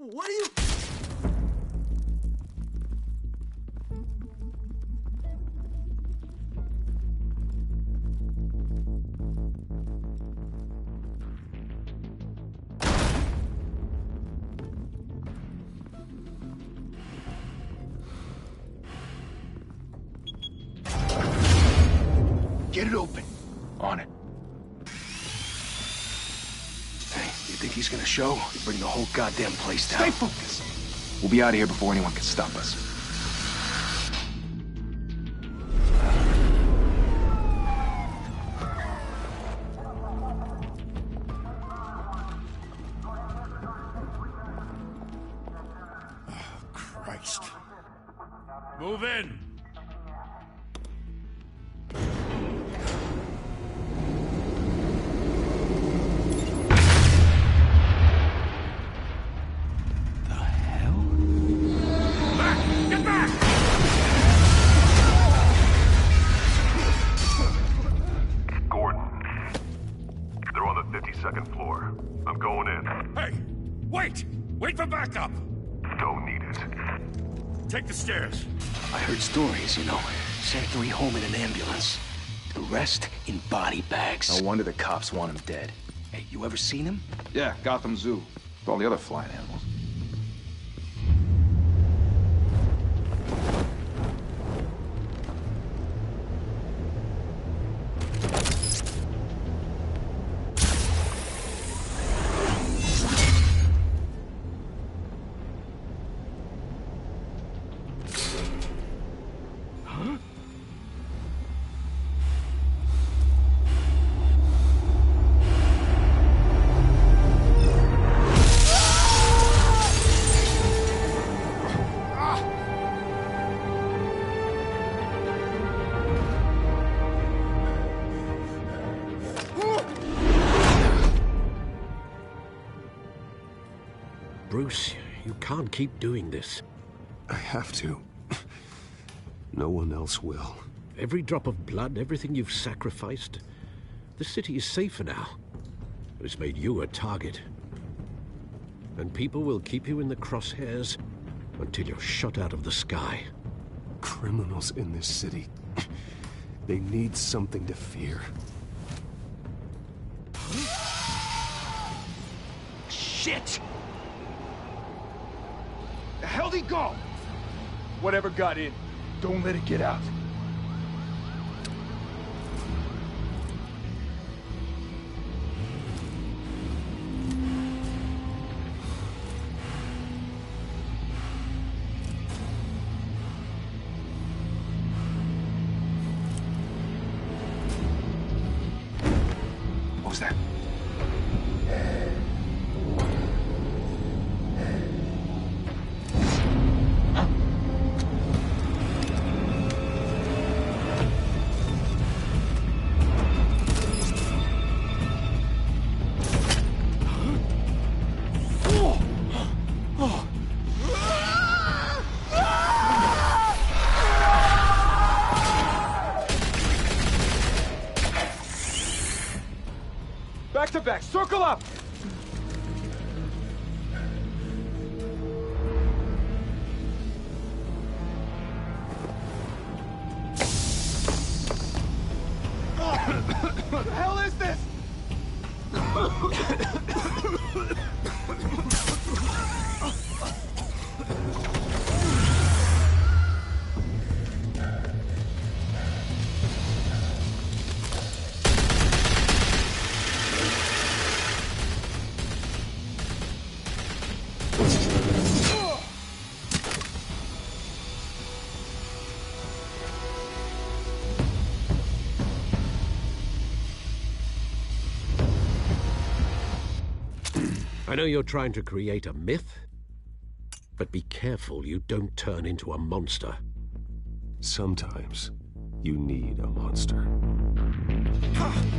What are you... Get it open. On it. Hey, you think he's gonna show? Bring the whole goddamn place down. Stay focused. We'll be out of here before anyone can stop us. Christ. Move in. Second floor. I'm going in. Hey! Wait! Wait for backup! Don't need it. Take the stairs. I heard stories, you know. Sent 3 home in an ambulance. The rest in body bags. No wonder the cops want him dead. Hey, you ever seen him? Yeah, Gotham Zoo. With all the other flying animals. Bruce, you can't keep doing this. I have to. No one else will. Every drop of blood, everything you've sacrificed. The city is safer now. It's made you a target. And people will keep you in the crosshairs until you're shot out of the sky. Criminals in this city. They need something to fear. Shit! The hell'd he go? Whatever got in, don't let it get out. What was that? Back to back, circle up! What the hell is this? I know you're trying to create a myth, but be careful you don't turn into a monster. Sometimes you need a monster.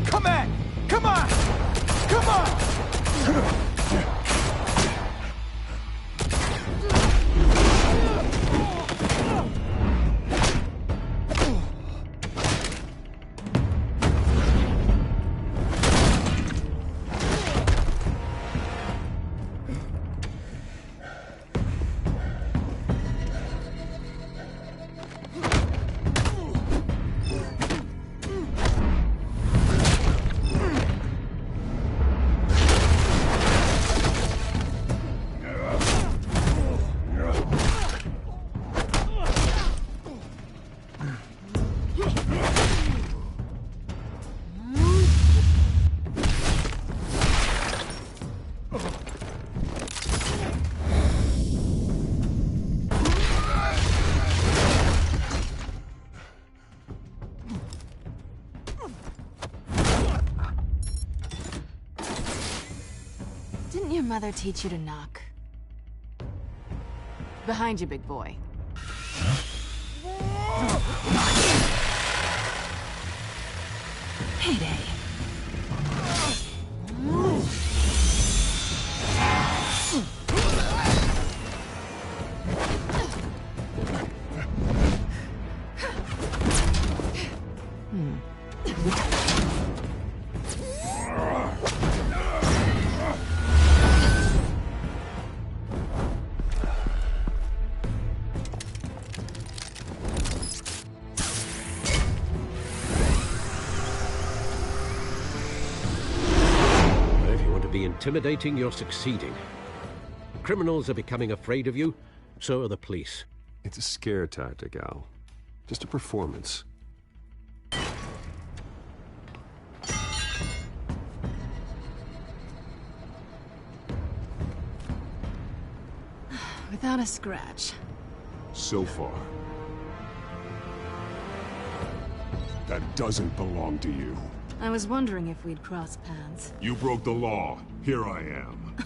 Come on! Come on! Come on! your mother teach you to knock? Behind you, big boy. Payday. Intimidating, you're succeeding. Criminals are becoming afraid of you, so are the police. It's a scare tactic, Al. Just a performance. Without a scratch. So far. That doesn't belong to you. I was wondering if we'd cross paths. You broke the law. Here I am.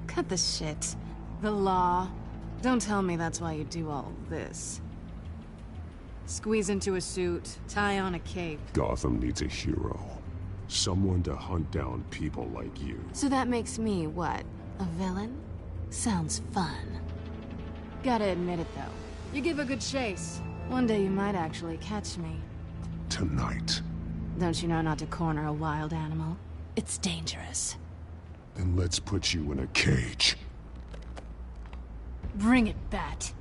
Cut the shit. The law. Don't tell me that's why you do all this. Squeeze into a suit, tie on a cape. Gotham needs a hero. Someone to hunt down people like you. So that makes me, what, a villain? Sounds fun. Gotta admit it, though. You give a good chase. One day you might actually catch me. Tonight. Don't you know not to corner a wild animal? It's dangerous. Then let's put you in a cage. Bring it, Bat.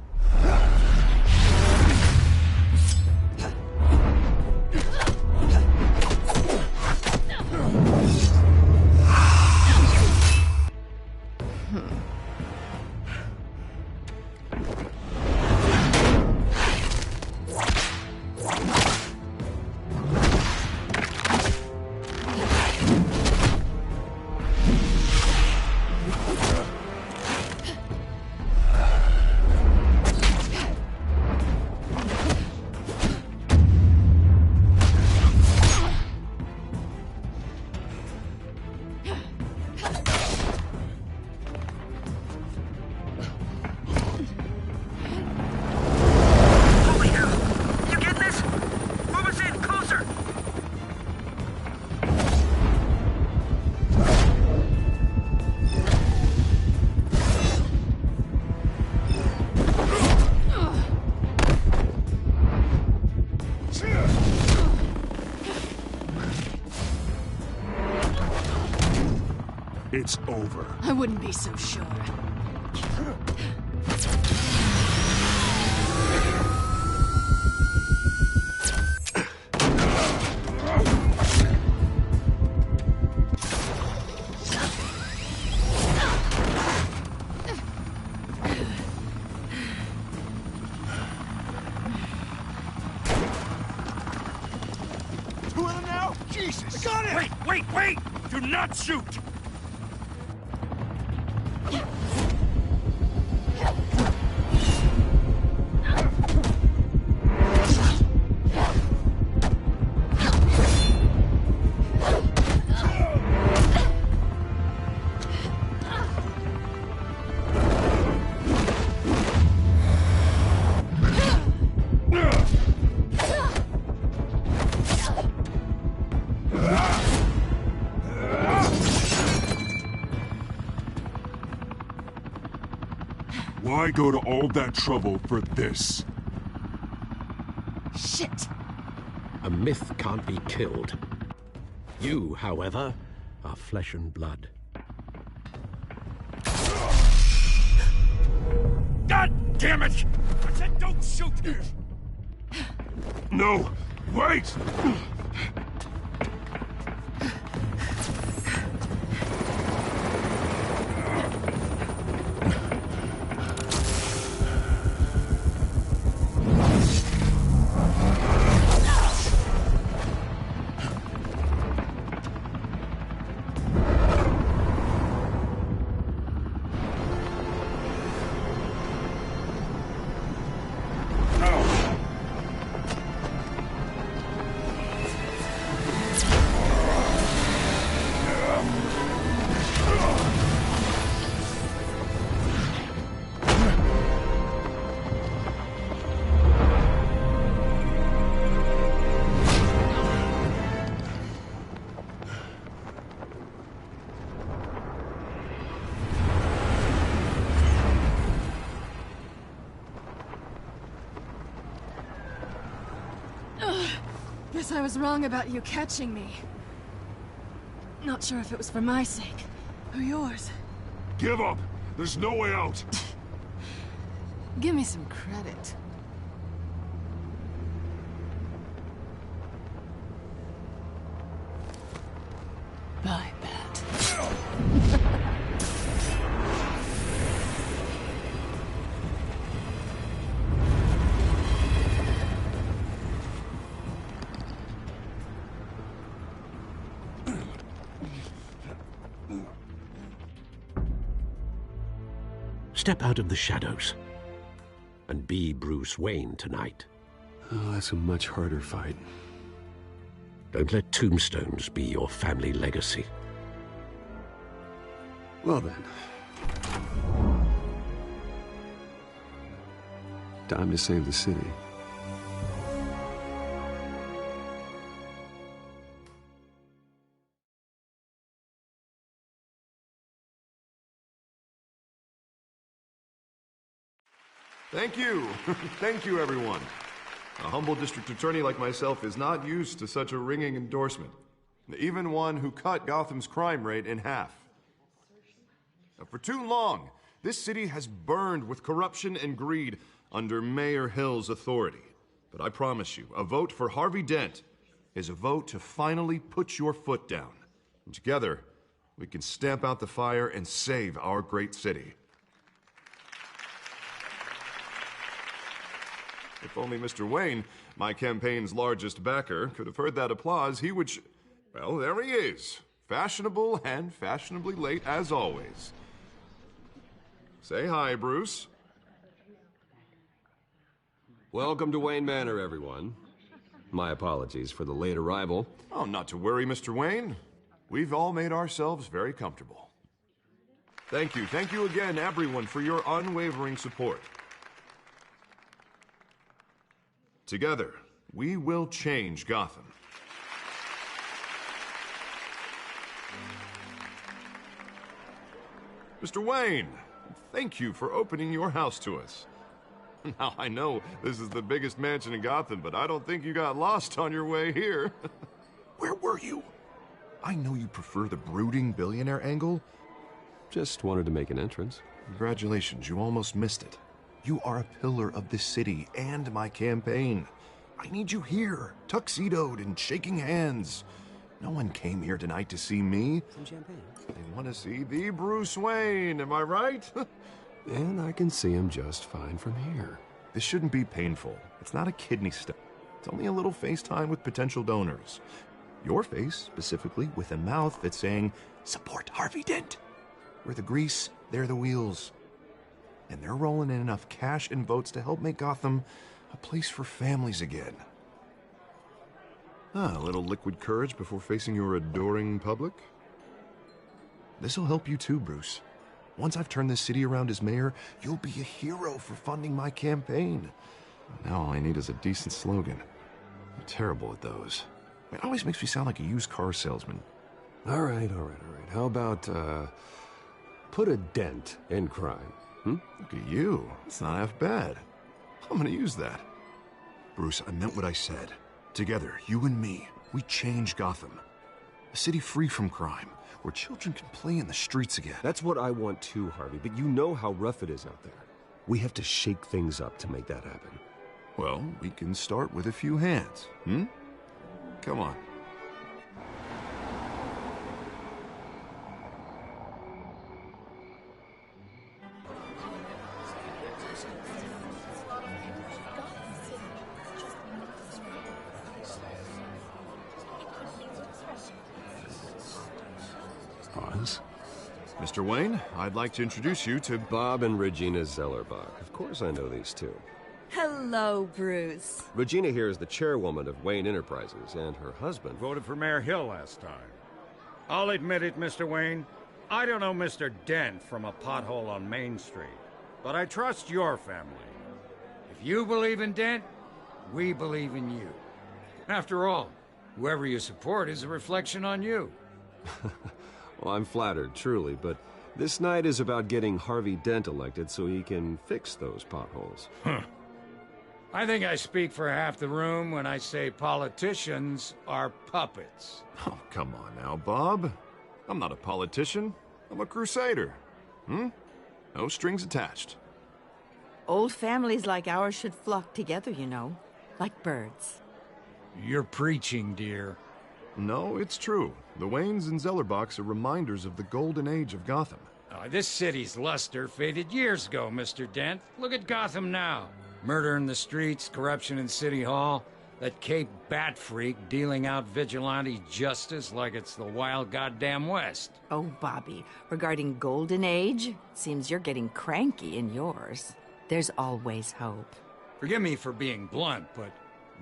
It's over. I wouldn't be so sure. Two of them now? Jesus! Got it! Wait! Do not shoot! Why go to all that trouble for this? Shit! A myth can't be killed. You, however, are flesh and blood. God damn it! I said don't shoot! No! Wait! Guess I was wrong about you catching me. Not sure if it was for my sake, or yours. Give up! There's no way out! Give me some credit. Bye, Bat. Step out of the shadows and be Bruce Wayne tonight. Oh, that's a much harder fight. Don't let tombstones be your family legacy. Well then. Time to save the city. Thank you. Thank you, everyone. A humble district attorney like myself is not used to such a ringing endorsement. Even one who cut Gotham's crime rate in half. For too long, this city has burned with corruption and greed under Mayor Hill's authority. But I promise you, a vote for Harvey Dent is a vote to finally put your foot down. And together, we can stamp out the fire and save our great city. If only Mr. Wayne, my campaign's largest backer, could have heard that applause, he would well, there he is. Fashionable and fashionably late as always. Say hi, Bruce. Welcome to Wayne Manor, everyone. My apologies for the late arrival. Oh, not to worry, Mr. Wayne. We've all made ourselves very comfortable. Thank you again, everyone, for your unwavering support. Together, we will change Gotham. Mr. Wayne, thank you for opening your house to us. Now, I know this is the biggest mansion in Gotham, but I don't think you got lost on your way here. Where were you? I know you prefer the brooding billionaire angle. Just wanted to make an entrance. Congratulations, you almost missed it. You are a pillar of this city and my campaign. I need you here, tuxedoed and shaking hands. No one came here tonight to see me. Some champagne. They want to see the Bruce Wayne, am I right? And I can see him just fine from here. This shouldn't be painful. It's not a kidney stone. It's only a little FaceTime with potential donors. Your face, specifically, with a mouth that's saying, support Harvey Dent. We're the grease, they're the wheels. And they're rolling in enough cash and votes to help make Gotham a place for families again. A little liquid courage before facing your adoring public. This'll help you too, Bruce. Once I've turned this city around as mayor, you'll be a hero for funding my campaign. Now all I need is a decent slogan. I'm terrible at those. It always makes me sound like a used car salesman. All right. How about, put a dent in crime? Look at you. It's not half bad. I'm gonna use that. Bruce, I meant what I said. Together, you and me, we change Gotham. A city free from crime, where children can play in the streets again. That's what I want too, Harvey, but you know how rough it is out there. We have to shake things up to make that happen. Well, we can start with a few hands, Come on. Pause. Mr. Wayne, I'd like to introduce you to Bob and Regina Zellerbach. Of course I know these two. Hello, Bruce. Regina here is the chairwoman of Wayne Enterprises, and her husband... Voted for Mayor Hill last time. I'll admit it, Mr. Wayne. I don't know Mr. Dent from a pothole on Main Street, but I trust your family. If you believe in Dent, we believe in you. After all, whoever you support is a reflection on you. Well, I'm flattered, truly, but this night is about getting Harvey Dent elected so he can fix those potholes. I think I speak for half the room when I say politicians are puppets. Oh, come on now, Bob. I'm not a politician. I'm a crusader. No strings attached. Old families like ours should flock together, you know, like birds. You're preaching, dear. No, it's true. The Waynes and Zellerbachs are reminders of the golden age of Gotham. This city's luster faded years ago, Mr. Dent. Look at Gotham now. Murder in the streets, corruption in City Hall, that Cape Bat freak dealing out vigilante justice like it's the wild goddamn West. Oh, Bobby, regarding Golden Age, seems you're getting cranky in yours. There's always hope. Forgive me for being blunt, but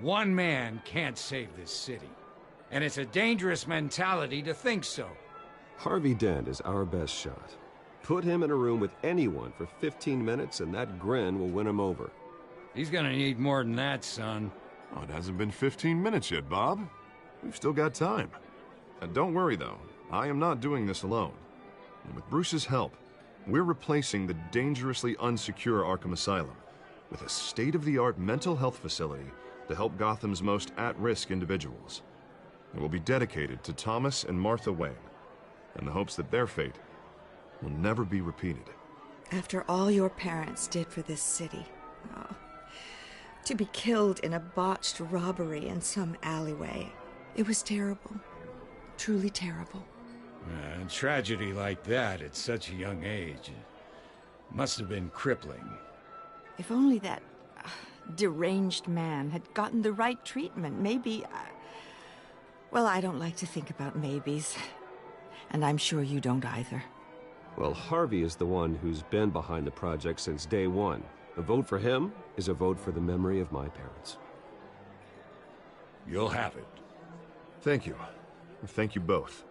one man can't save this city. And it's a dangerous mentality to think so. Harvey Dent is our best shot. Put him in a room with anyone for 15 minutes and that grin will win him over. He's gonna need more than that, son. Oh, it hasn't been 15 minutes yet, Bob. We've still got time. Don't worry, though. I am not doing this alone. And with Bruce's help, we're replacing the dangerously unsecure Arkham Asylum with a state-of-the-art mental health facility to help Gotham's most at-risk individuals. It will be dedicated to Thomas and Martha Wayne, in the hopes that their fate will never be repeated. After all your parents did for this city, to be killed in a botched robbery in some alleyway, it was terrible. Truly terrible. A tragedy like that at such a young age must have been crippling. If only that deranged man had gotten the right treatment, maybe... Well, I don't like to think about maybes. And I'm sure you don't either. Well, Harvey is the one who's been behind the project since day one. A vote for him is a vote for the memory of my parents. You'll have it. Thank you. Thank you both.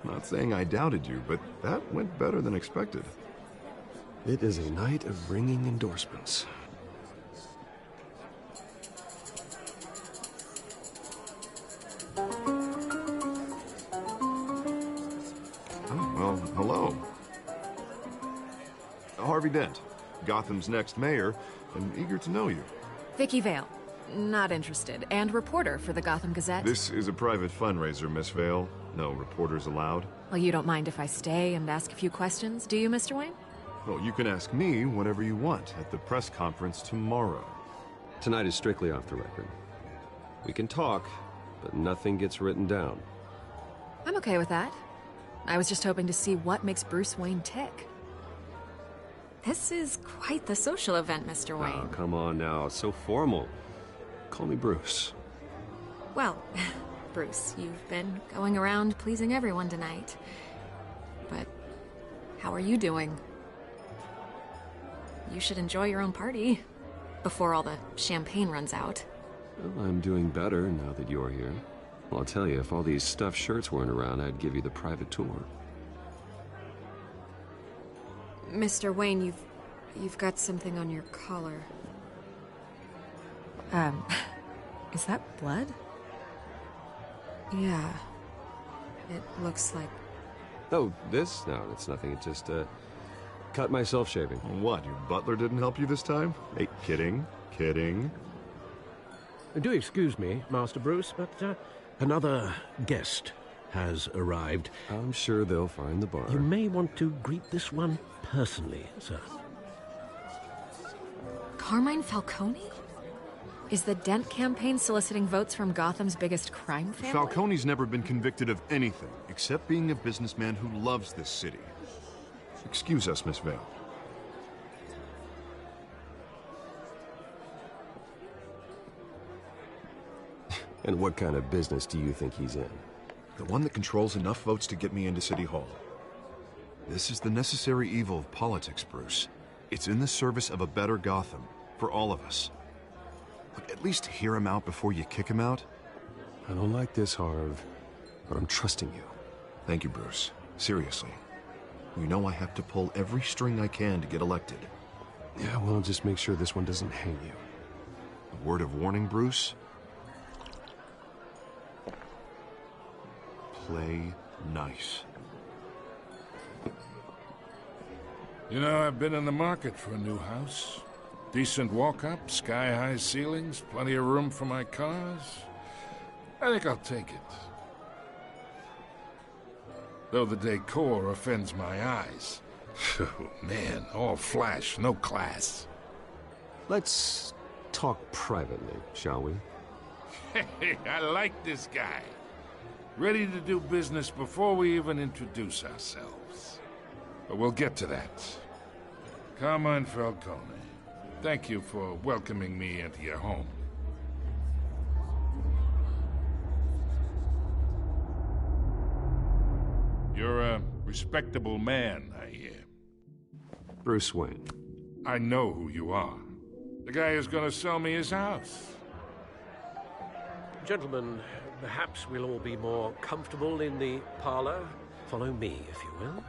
Not saying I doubted you, but that went better than expected. It is a night of ringing endorsements. Well, hello. Harvey Dent, Gotham's next mayor, and eager to know you. Vicky Vale. Not interested. And reporter for the Gotham Gazette. This is a private fundraiser, Miss Vale. No reporters allowed. Well, you don't mind if I stay and ask a few questions, do you, Mr. Wayne? Well, you can ask me whatever you want at the press conference tomorrow. Tonight is strictly off the record. We can talk, but nothing gets written down. I'm okay with that. I was just hoping to see what makes Bruce Wayne tick. This is quite the social event, Mr. Wayne. Oh, come on now. So formal. Call me Bruce. Well, Bruce, you've been going around pleasing everyone tonight. But how are you doing? You should enjoy your own party before all the champagne runs out. Well, I'm doing better now that you're here. Well, I'll tell you, if all these stuffed shirts weren't around, I'd give you the private tour. Mr. Wayne, you've got something on your collar. Is that blood? Yeah. It looks like... Oh, this? No, it's nothing. It just, cut myself shaving. What, your butler didn't help you this time? Hey, kidding. Do excuse me, Master Bruce, but another guest has arrived. I'm sure they'll find the bar. You may want to greet this one personally, sir. Carmine Falcone? Is the Dent campaign soliciting votes from Gotham's biggest crime family? Falcone's never been convicted of anything, except being a businessman who loves this city. Excuse us, Miss Vale. And what kind of business do you think he's in? The one that controls enough votes to get me into City Hall. This is the necessary evil of politics, Bruce. It's in the service of a better Gotham, for all of us. Look, at least hear him out before you kick him out. I don't like this, Harv, but I'm trusting you. Thank you, Bruce. Seriously. You know I have to pull every string I can to get elected. Yeah, well, just make sure this one doesn't hang you. A word of warning, Bruce? Play nice. You know, I've been in the market for a new house. Decent walk-up, sky-high ceilings, plenty of room for my cars. I think I'll take it. Though the decor offends my eyes. Oh, man, all flash, no class. Let's talk privately, shall we? Hey, I like this guy. Ready to do business before we even introduce ourselves. But we'll get to that. Carmine Falcone, thank you for welcoming me into your home. You're a respectable man, I hear. Bruce Wayne. I know who you are. The guy who's gonna sell me his house. Gentlemen, perhaps we'll all be more comfortable in the parlor. Follow me, if you will.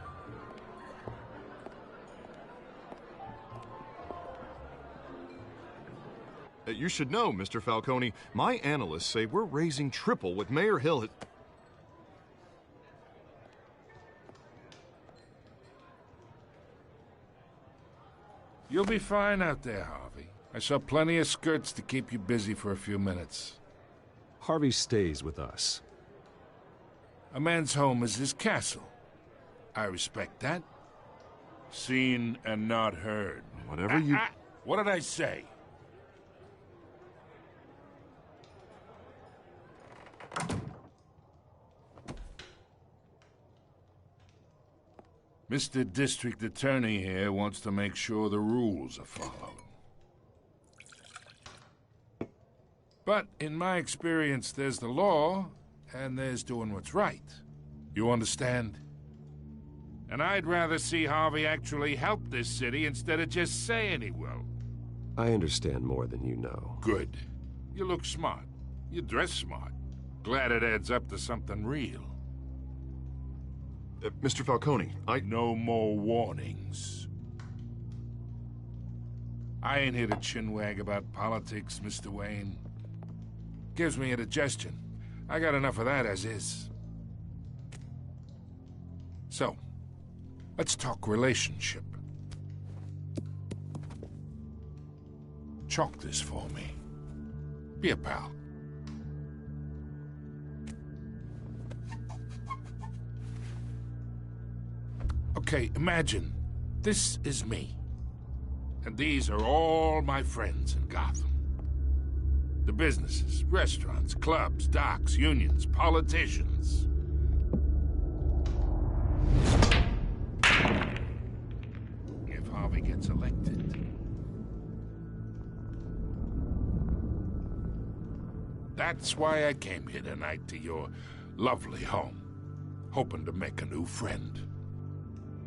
You should know, Mr. Falcone, my analysts say we're raising triple what Mayor Hill had... You'll be fine out there, Harvey. I saw plenty of skirts to keep you busy for a few minutes. Harvey stays with us. A man's home is his castle. I respect that. Seen and not heard. Whatever you... What did I say? Mr. District Attorney here wants to make sure the rules are followed. But in my experience, there's the law, and there's doing what's right. You understand? And I'd rather see Harvey actually help this city instead of just saying he will. I understand more than you know. Good. You look smart. You dress smart. Glad it adds up to something real. Mr. Falcone, No more warnings. I ain't here to chinwag about politics, Mr. Wayne. Gives me indigestion. I got enough of that as is. So, let's talk relationship. Chalk this for me. Be a pal. Okay, imagine, this is me. And these are all my friends in Gotham. The businesses, restaurants, clubs, docks, unions, politicians. If Harvey gets elected. That's why I came here tonight to your lovely home, hoping to make a new friend.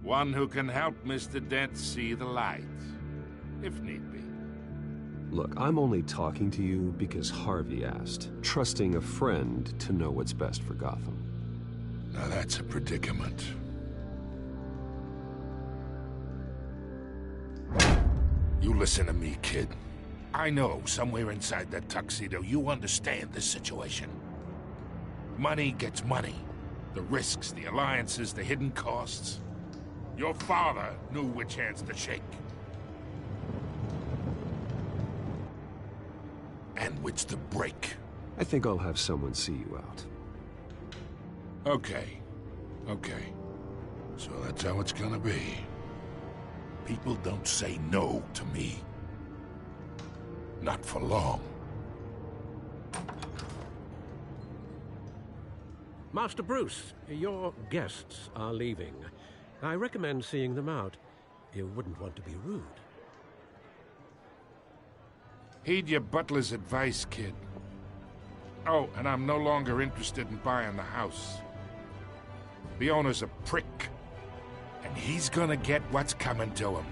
One who can help Mr. Dent see the light, if need be. Look, I'm only talking to you because Harvey asked, trusting a friend to know what's best for Gotham. Now that's a predicament. You listen to me, kid. I know somewhere inside that tuxedo you understand this situation. Money gets money. The risks, the alliances, the hidden costs. Your father knew which hands to shake. And which to break. I think I'll have someone see you out. Okay. So that's how it's gonna be. People don't say no to me. Not for long. Master Bruce, your guests are leaving. I recommend seeing them out. You wouldn't want to be rude. Heed your butler's advice, kid. Oh, and I'm no longer interested in buying the house. The owner's a prick, and he's gonna get what's coming to him.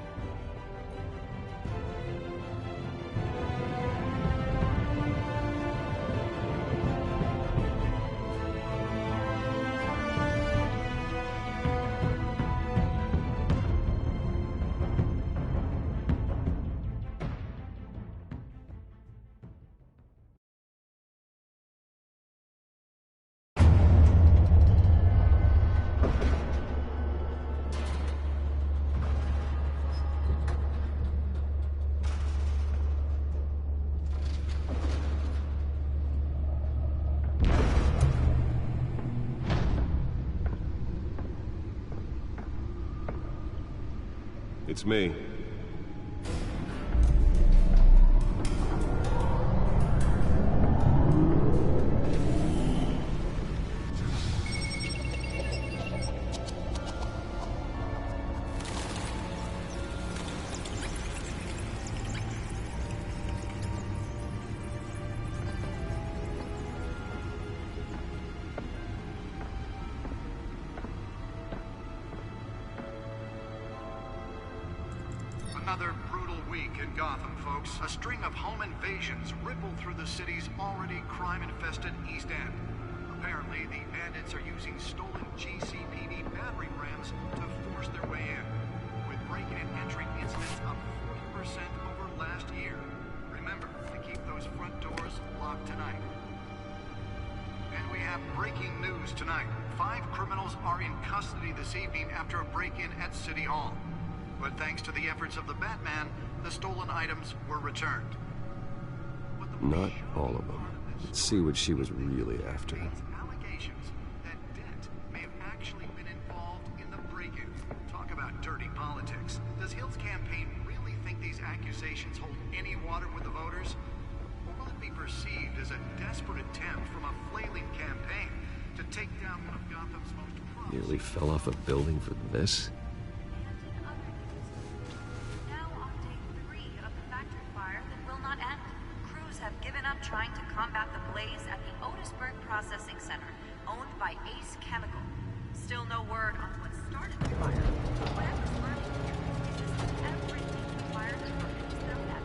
It's me. Another brutal week in Gotham, folks. A string of home invasions rippled through the city's already crime-infested East End. Apparently, the bandits are using stolen GCPD battering rams to force their way in, with break-in and entry incidents up 40% over last year. Remember to keep those front doors locked tonight. And we have breaking news tonight. 5 criminals are in custody this evening after a break-in at City Hall. But thanks to the efforts of the Batman, the stolen items were returned. Not all of them. Let's see what she was really after. Allegations that Dent may have actually been involved in the break-in. Talk about dirty politics. Does Hill's campaign really think these accusations hold any water with the voters? Or will it be perceived as a desperate attempt from a flailing campaign to take down one of Gotham's most promising... Nearly fell off a building for this? Trying to combat the blaze at the Otisburg Processing Center, owned by Ace Chemical. Still no word on what started the fire. Whatever's lurking here is everything the fire department is now at.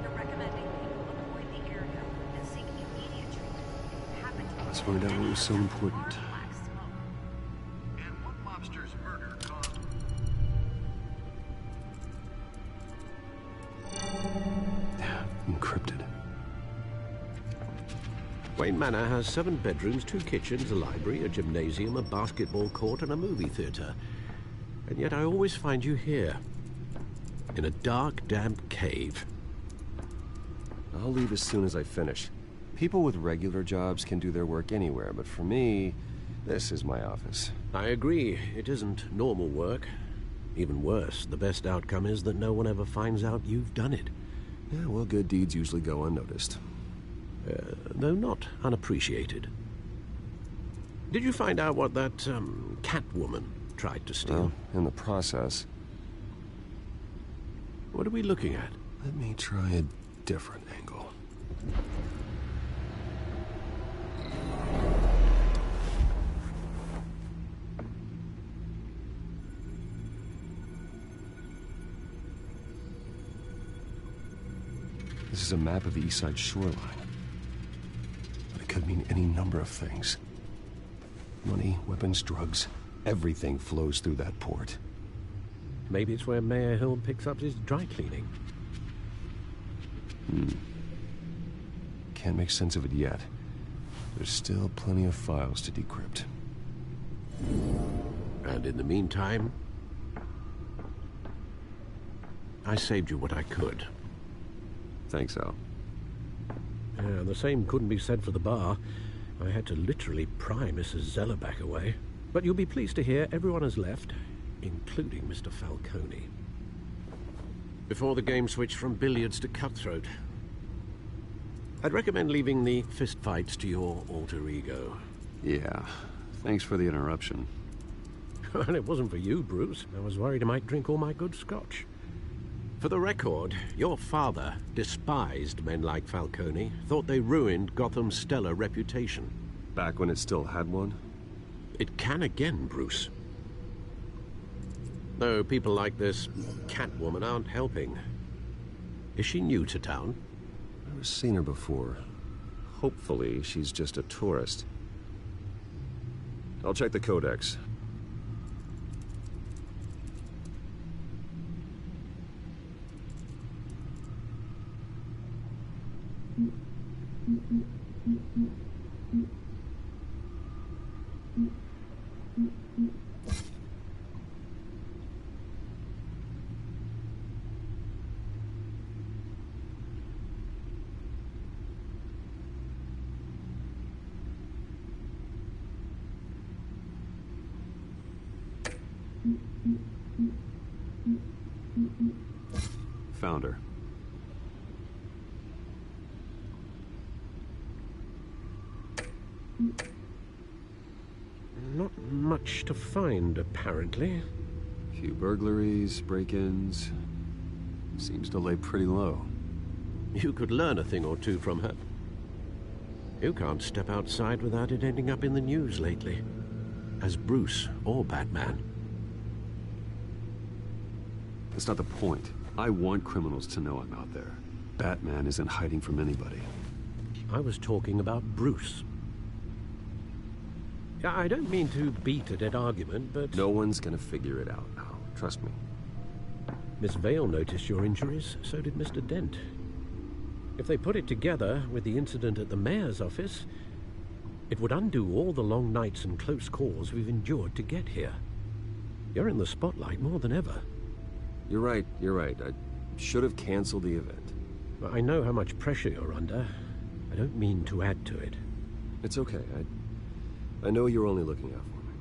They're recommending people avoid the area and seek immediate treatment if you happen to... Let's find out what was so important. And one mobster's murder caused... Encrypted. Wayne Manor has 7 bedrooms, 2 kitchens, a library, a gymnasium, a basketball court, and a movie theater. And yet I always find you here, in a dark, damp cave. I'll leave as soon as I finish. People with regular jobs can do their work anywhere, but for me, this is my office. I agree. It isn't normal work. Even worse, the best outcome is that no one ever finds out you've done it. Yeah, well, good deeds usually go unnoticed. Though not unappreciated. Did you find out what that, Catwoman tried to steal? Well, in the process. What are we looking at? Let me try a different angle. This is a map of the East Side shoreline. Could mean any number of things. Money, weapons, drugs, everything flows through that port. Maybe it's where Mayor Hill picks up his dry cleaning. Can't make sense of it yet. There's still plenty of files to decrypt. And in the meantime, I saved you what I could. Thanks, Al. Yeah, the same couldn't be said for the bar. I had to literally pry Mrs. Zeller back away. But you'll be pleased to hear everyone has left, including Mr. Falcone. Before the game switched from billiards to cutthroat. I'd recommend leaving the fistfights to your alter ego. Yeah, thanks for the interruption. Well, it wasn't for you, Bruce. I was worried I might drink all my good scotch. For the record, your father despised men like Falcone, thought they ruined Gotham's stellar reputation. Back when it still had one? It can again, Bruce. Though people like this Catwoman aren't helping. Is she new to town? Never seen her before. Hopefully, she's just a tourist. I'll check the codex. Found her. Not much to find, apparently. Few burglaries, break-ins. Seems to lay pretty low. You could learn a thing or two from her. You can't step outside without it ending up in the news lately. As Bruce or Batman. That's not the point. I want criminals to know I'm out there. Batman isn't hiding from anybody. I was talking about Bruce. I don't mean to beat a dead argument, but... No one's gonna figure it out now. Trust me. Miss Vale noticed your injuries, so did Mr. Dent. If they put it together with the incident at the mayor's office, it would undo all the long nights and close calls we've endured to get here. You're in the spotlight more than ever. You're right. I should have canceled the event. I know how much pressure you're under. I don't mean to add to it. It's okay. I know you're only looking out for me.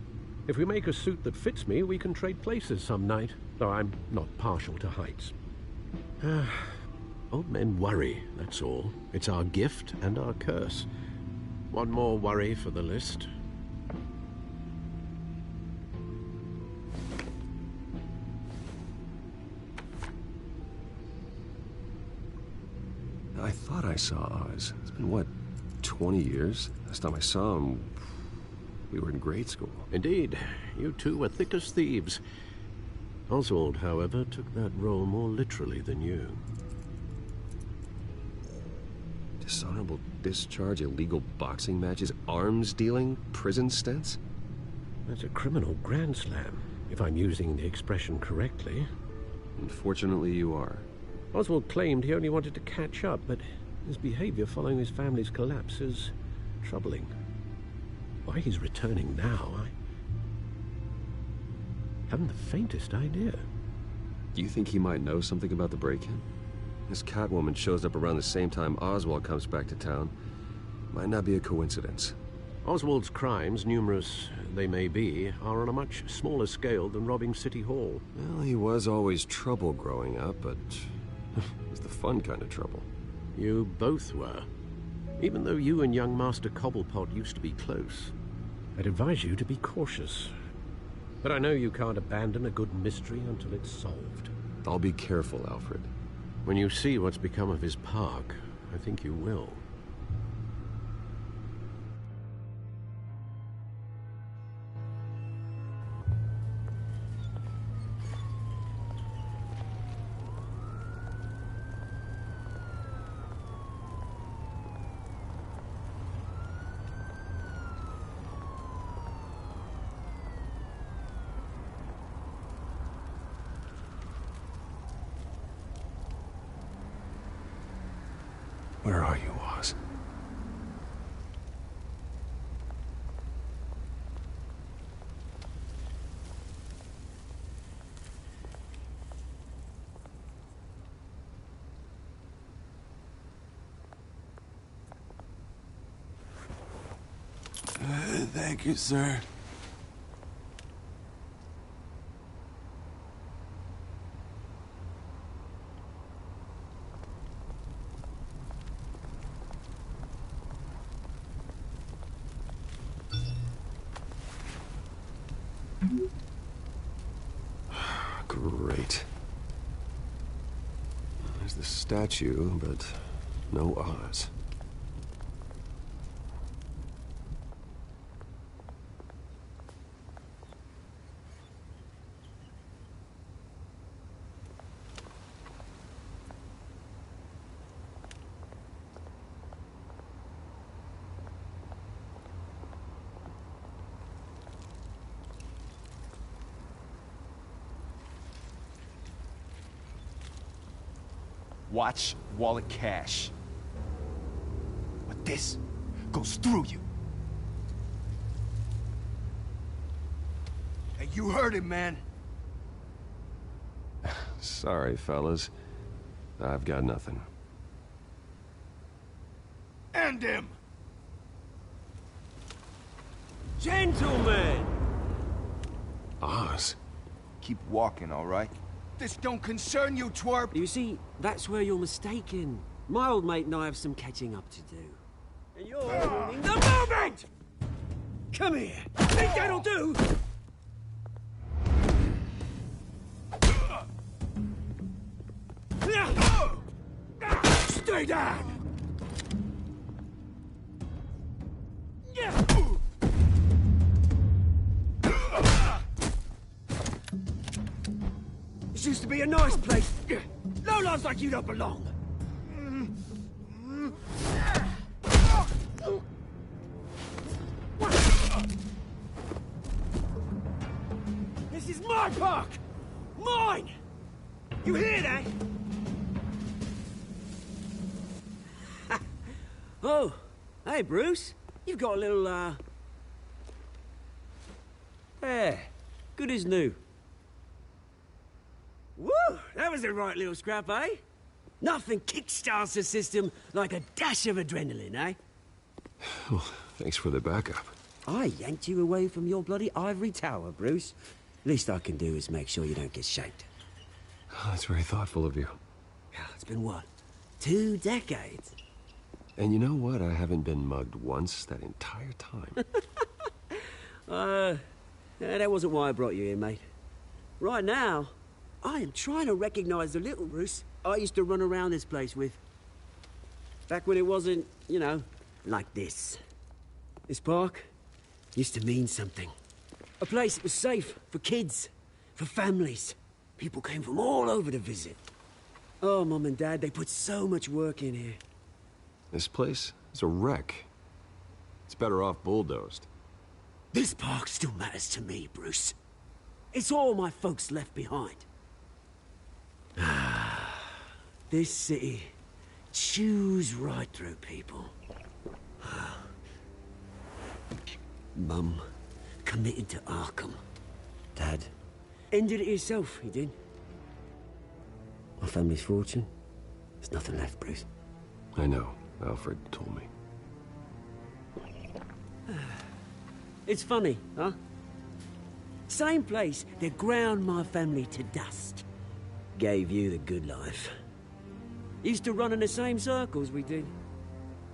If we make a suit that fits me, we can trade places some night, though I'm not partial to heights. Old men worry, that's all. It's our gift and our curse. One more worry for the list. I thought I saw Oz. It's been, what, 20 years? Last time I saw him, we were in grade school. Indeed. You two were thick as thieves. Oswald, however, took that role more literally than you. Dishonorable discharge, illegal boxing matches, arms dealing, prison stints? That's a criminal grand slam, if I'm using the expression correctly. Unfortunately, you are. Oswald claimed he only wanted to catch up, but his behavior following his family's collapse is troubling. Why he's returning now, I haven't the faintest idea. Do you think he might know something about the break-in? This Catwoman shows up around the same time Oswald comes back to town. Might not be a coincidence. Oswald's crimes, numerous they may be, are on a much smaller scale than robbing City Hall. Well, he was always trouble growing up, but he's the fun kind of trouble. You both were. Even though you and young Master Cobblepot used to be close. I'd advise you to be cautious. But I know you can't abandon a good mystery until it's solved. I'll be careful, Alfred. When you see what's become of his park, I think you will. Where are you, Oz? Thank you, sir. Great. There's the statue, but no Oz. Watch wallet cash. But this goes through you. Hey, you heard him, man. Sorry, fellas. I've got nothing. End him! Gentlemen! Oz? Keep walking, all right? This don't concern you, twerp! You see, that's where you're mistaken. My old mate and I have some catching up to do. And you're ruining the moment! Come here! Think that'll do? Stay down! This used to be a nice place. Lowlifes like you don't belong. This is my park! Mine! You hear that? Oh, hey, Bruce. You've got a little, There. Good as new. Woo! That was a right little scrap, eh? Nothing kickstarts the system like a dash of adrenaline, eh? Well, thanks for the backup. I yanked you away from your bloody ivory tower, Bruce. Least I can do is make sure you don't get shanked. Oh, that's very thoughtful of you. Yeah, it's been what? 2 decades? And you know what? I haven't been mugged once that entire time. That wasn't why I brought you here, mate. Right now, I am trying to recognize the little Bruce I used to run around this place with. Back when it wasn't, you know, like this. This park used to mean something. A place that was safe for kids, for families. People came from all over to visit. Oh, Mum and Dad, they put so much work in here. This place is a wreck. It's better off bulldozed. This park still matters to me, Bruce. It's all my folks left behind. This city chews right through people. Mum committed to Arkham. Dad ended it himself, he did. My family's fortune, there's nothing left, Bruce. I know. Alfred told me. It's funny, huh? Same place that ground my family to dust. Gave you the good life. Used to run in the same circles we did.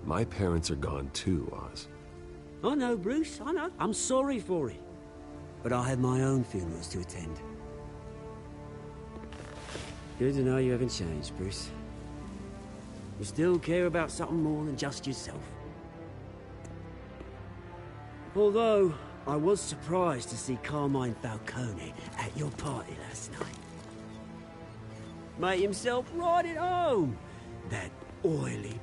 My parents are gone too, Oz. I know, Bruce, I know. I'm sorry for it. But I had my own funerals to attend. Good to know you haven't changed, Bruce. You still care about something more than just yourself. Although, I was surprised to see Carmine Falcone at your party last night. Made himself right at home. That oily...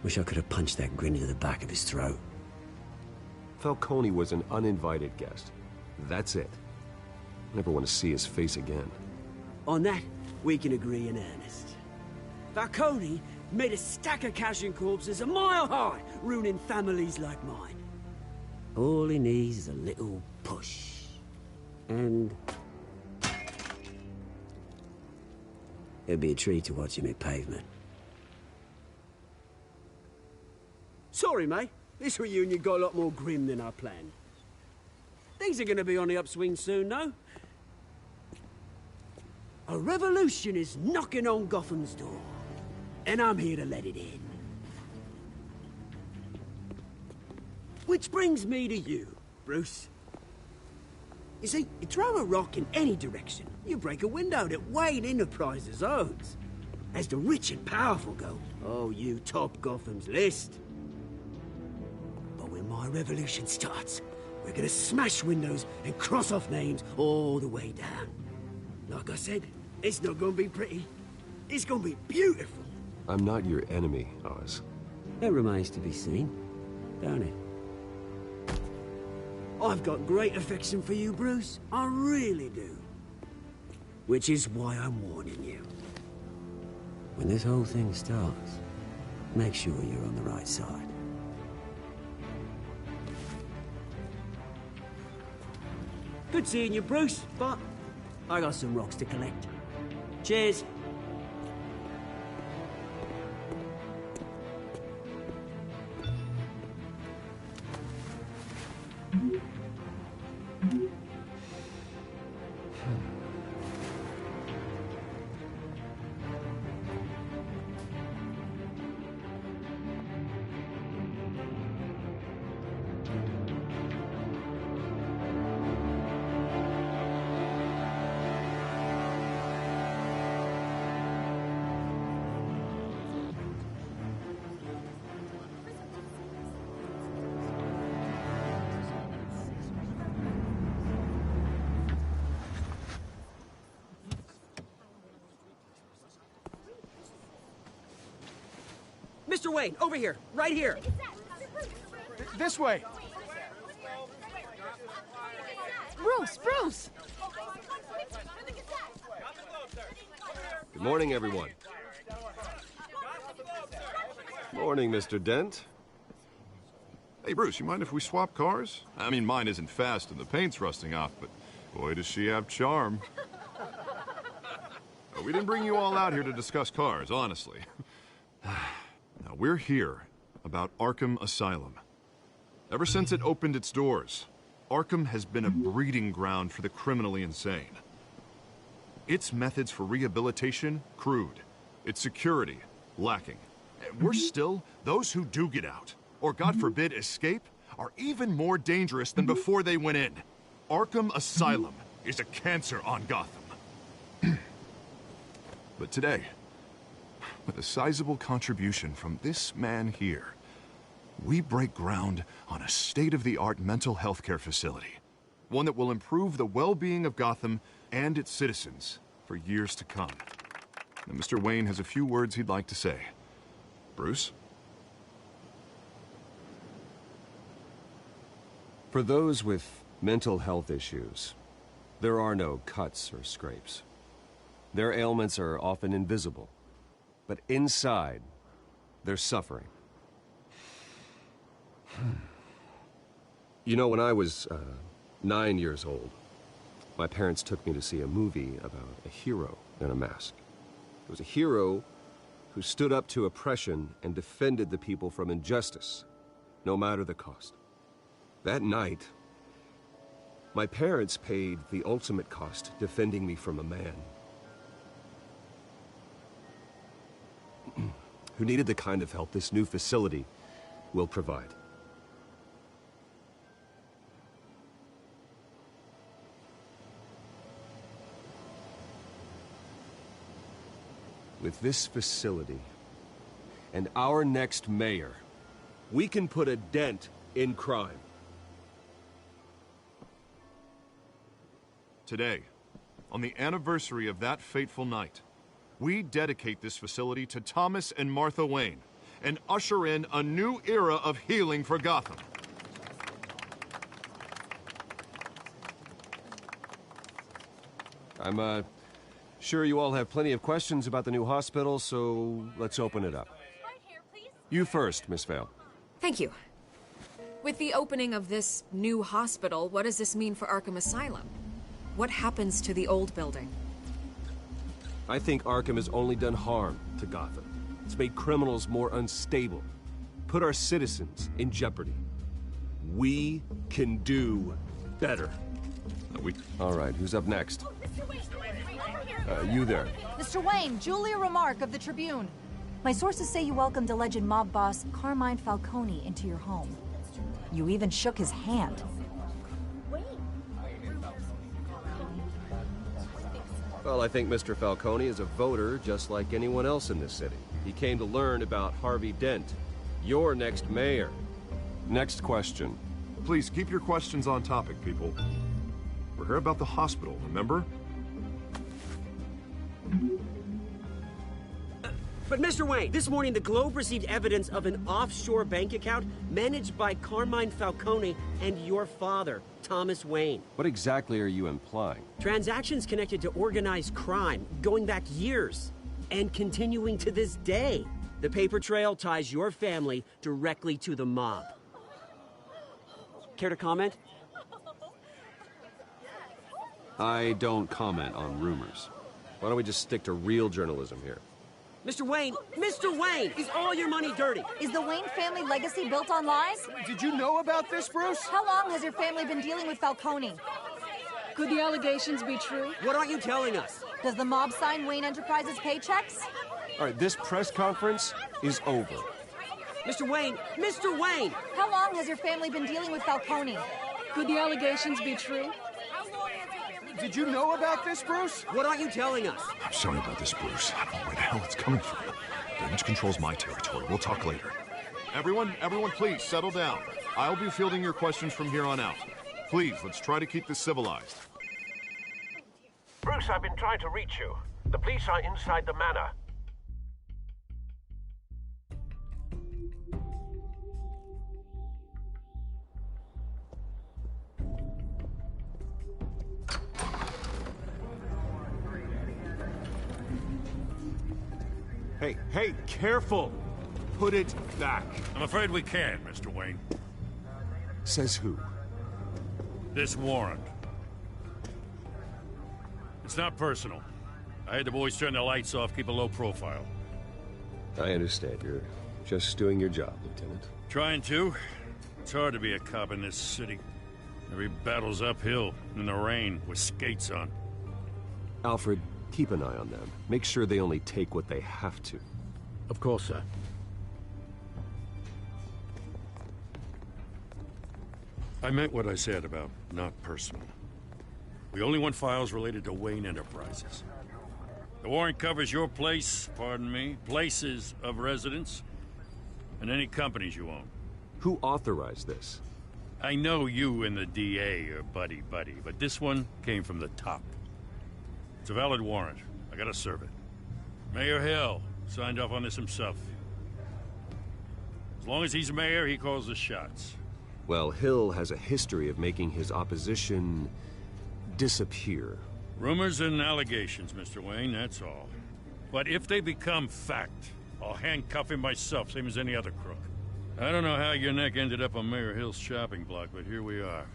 Wish I could have punched that grin into the back of his throat. Falcone was an uninvited guest. That's it. Never want to see his face again. On that, we can agree in earnest. Falcone made a stack of cash and corpses a mile high, ruining families like mine. All he needs is a little push. And... it'd be a treat to watch him hit pavement. Sorry, mate. This reunion got a lot more grim than I planned. Things are gonna be on the upswing soon, no? A revolution is knocking on Gotham's door. And I'm here to let it in. Which brings me to you, Bruce. You see, you throw a rock in any direction, you break a window that Wayne Enterprises owns. As the rich and powerful go, oh, you top Gotham's list. But when my revolution starts, we're gonna smash windows and cross off names all the way down. Like I said, it's not gonna be pretty. It's gonna be beautiful. I'm not your enemy, Oz. That remains to be seen, don't it? I've got great affection for you, Bruce. I really do. Which is why I'm warning you. When this whole thing starts, make sure you're on the right side. Good seeing you, Bruce, but I got some rocks to collect. Cheers. Mr. Wayne, over here. Right here. This way. Bruce! Good morning, everyone. Morning, Mr. Dent. Hey, Bruce, you mind if we swap cars? I mean, mine isn't fast and the paint's rusting off, but boy, does she have charm. We didn't bring you all out here to discuss cars, honestly. Now, we're here about Arkham Asylum. Ever since it opened its doors, Arkham has been a breeding ground for the criminally insane. Its methods for rehabilitation, crude. Its security, lacking. Worse still, those who do get out, or God forbid escape, are even more dangerous than before they went in. Arkham Asylum is a cancer on Gotham. But today, with a sizable contribution from this man here, we break ground on a state-of-the-art mental health care facility. One that will improve the well-being of Gotham and its citizens for years to come. Now, Mr. Wayne has a few words he'd like to say. Bruce? For those with mental health issues, there are no cuts or scrapes. Their ailments are often invisible, but inside, they're suffering. You know, when I was 9 years old, my parents took me to see a movie about a hero in a mask. It was a hero who stood up to oppression and defended the people from injustice, no matter the cost. That night, my parents paid the ultimate cost defending me from a man who needed the kind of help this new facility will provide. With this facility and our next mayor, we can put a dent in crime. Today, on the anniversary of that fateful night, we dedicate this facility to Thomas and Martha Wayne and usher in a new era of healing for Gotham. I'm sure you all have plenty of questions about the new hospital, so let's open it up. You first, Miss Vale. Thank you. With the opening of this new hospital, what does this mean for Arkham Asylum? What happens to the old building? I think Arkham has only done harm to Gotham. It's made criminals more unstable, put our citizens in jeopardy. We can do better. All right, who's up next? You there. Mr. Wayne, Julia Remark of the Tribune. My sources say you welcomed alleged mob boss Carmine Falcone into your home. You even shook his hand. Well, I think Mr. Falcone is a voter just like anyone else in this city. He came to learn about Harvey Dent, your next mayor. Next question. Please keep your questions on topic, people. We're here about the hospital, remember? But Mr. Wayne, this morning the Globe received evidence of an offshore bank account managed by Carmine Falcone and your father, Thomas Wayne. What exactly are you implying? Transactions connected to organized crime, going back years, and continuing to this day. The paper trail ties your family directly to the mob. Care to comment? I don't comment on rumors. Why don't we just stick to real journalism here? Mr. Wayne, is all your money dirty? Is the Wayne family legacy built on lies? Did you know about this, Bruce? How long has your family been dealing with Falcone? Could the allegations be true? What aren't you telling us? Does the mob sign Wayne Enterprises paychecks? All right, this press conference is over. Mr. Wayne! How long has your family been dealing with Falcone? Could the allegations be true? Did you know about this, Bruce? What aren't you telling us? I'm sorry about this, Bruce. I don't know where the hell it's coming from. Damage control's my territory. We'll talk later. Everyone, please settle down. I'll be fielding your questions from here on out. Please, let's try to keep this civilized. Bruce, I've been trying to reach you. The police are inside the manor. Hey, careful! Put it back. I'm afraid we can't, Mr. Wayne. Says who? This warrant. It's not personal. I had the boys turn the lights off, keep a low profile. I understand. You're just doing your job, Lieutenant. Trying to. It's hard to be a cop in this city. Every battle's uphill, in the rain, with skates on. Alfred, keep an eye on them. Make sure they only take what they have to. Of course, sir. I meant what I said about not personal. We only want files related to Wayne Enterprises. The warrant covers your place, pardon me, places of residence, and any companies you own. Who authorized this? I know you and the DA are buddy-buddy, but this one came from the top. It's a valid warrant. I gotta serve it. Mayor Hill signed off on this himself. As long as he's mayor, he calls the shots. Well, Hill has a history of making his opposition disappear. Rumors and allegations, Mr. Wayne, that's all. But if they become fact, I'll handcuff him myself, same as any other crook. I don't know how your neck ended up on Mayor Hill's shopping block, but here we are.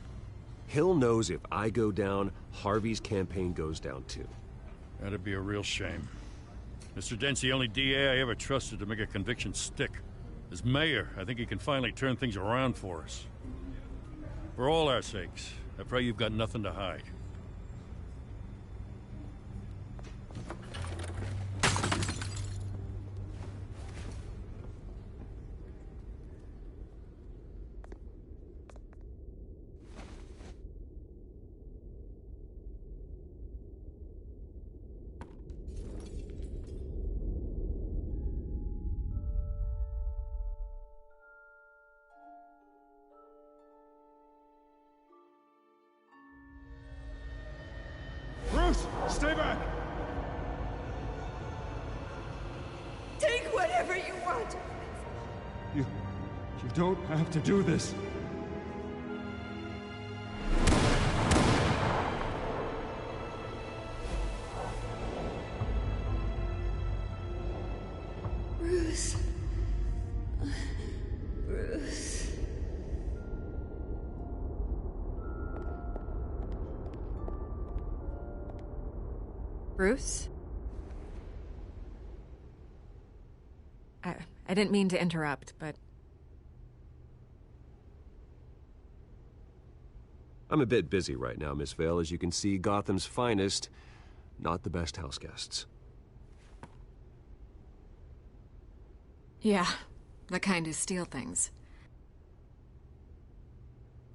Hill knows if I go down, Harvey's campaign goes down too. That'd be a real shame. Mr. Dent's the only DA I ever trusted to make a conviction stick. As mayor, I think he can finally turn things around for us. For all our sakes, I pray you've got nothing to hide. Stay back! Take whatever you want! You don't have to do this. Bruce. Bruce. Bruce? I didn't mean to interrupt, but... I'm a bit busy right now, Miss Vale. As you can see, Gotham's finest, not the best house guests. Yeah, the kind who steal things.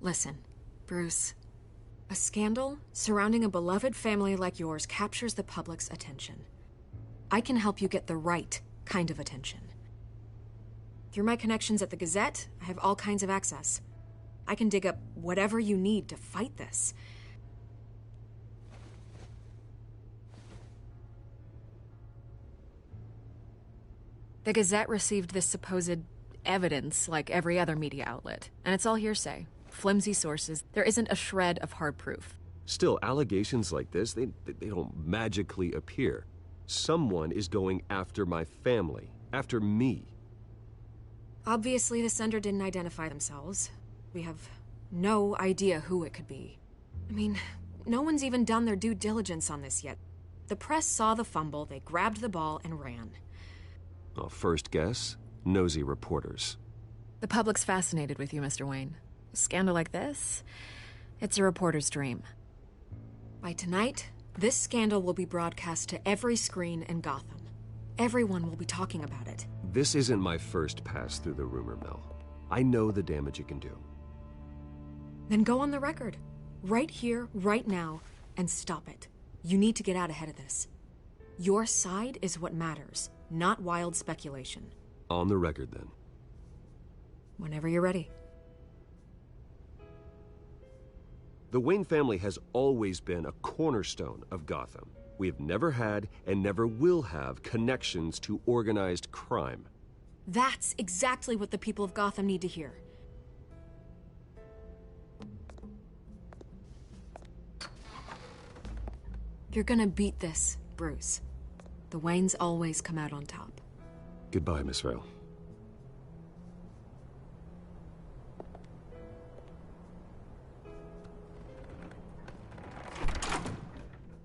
Listen, Bruce. A scandal surrounding a beloved family like yours captures the public's attention. I can help you get the right kind of attention. Through my connections at the Gazette, I have all kinds of access. I can dig up whatever you need to fight this. The Gazette received this supposed evidence like every other media outlet, and it's all hearsay. Flimsy sources. There isn't a shred of hard proof. Still, allegations like this, they don't magically appear. Someone is going after my family, after me. Obviously, the sender didn't identify themselves. We have no idea who it could be. I mean, no one's even done their due diligence on this yet. The press saw the fumble, they grabbed the ball and ran. Well, first guess, nosy reporters. The public's fascinated with you, Mr. Wayne. A scandal like this, it's a reporter's dream. By tonight, this scandal will be broadcast to every screen in Gotham. Everyone will be talking about it. This isn't my first pass through the rumor mill. I know the damage it can do. Then go on the record. Right here, right now, and stop it. You need to get out ahead of this. Your side is what matters, not wild speculation. On the record, then. Whenever you're ready. The Wayne family has always been a cornerstone of Gotham. We have never had and never will have connections to organized crime. That's exactly what the people of Gotham need to hear. You're gonna beat this, Bruce. The Waynes always come out on top. Goodbye, Miss Vale.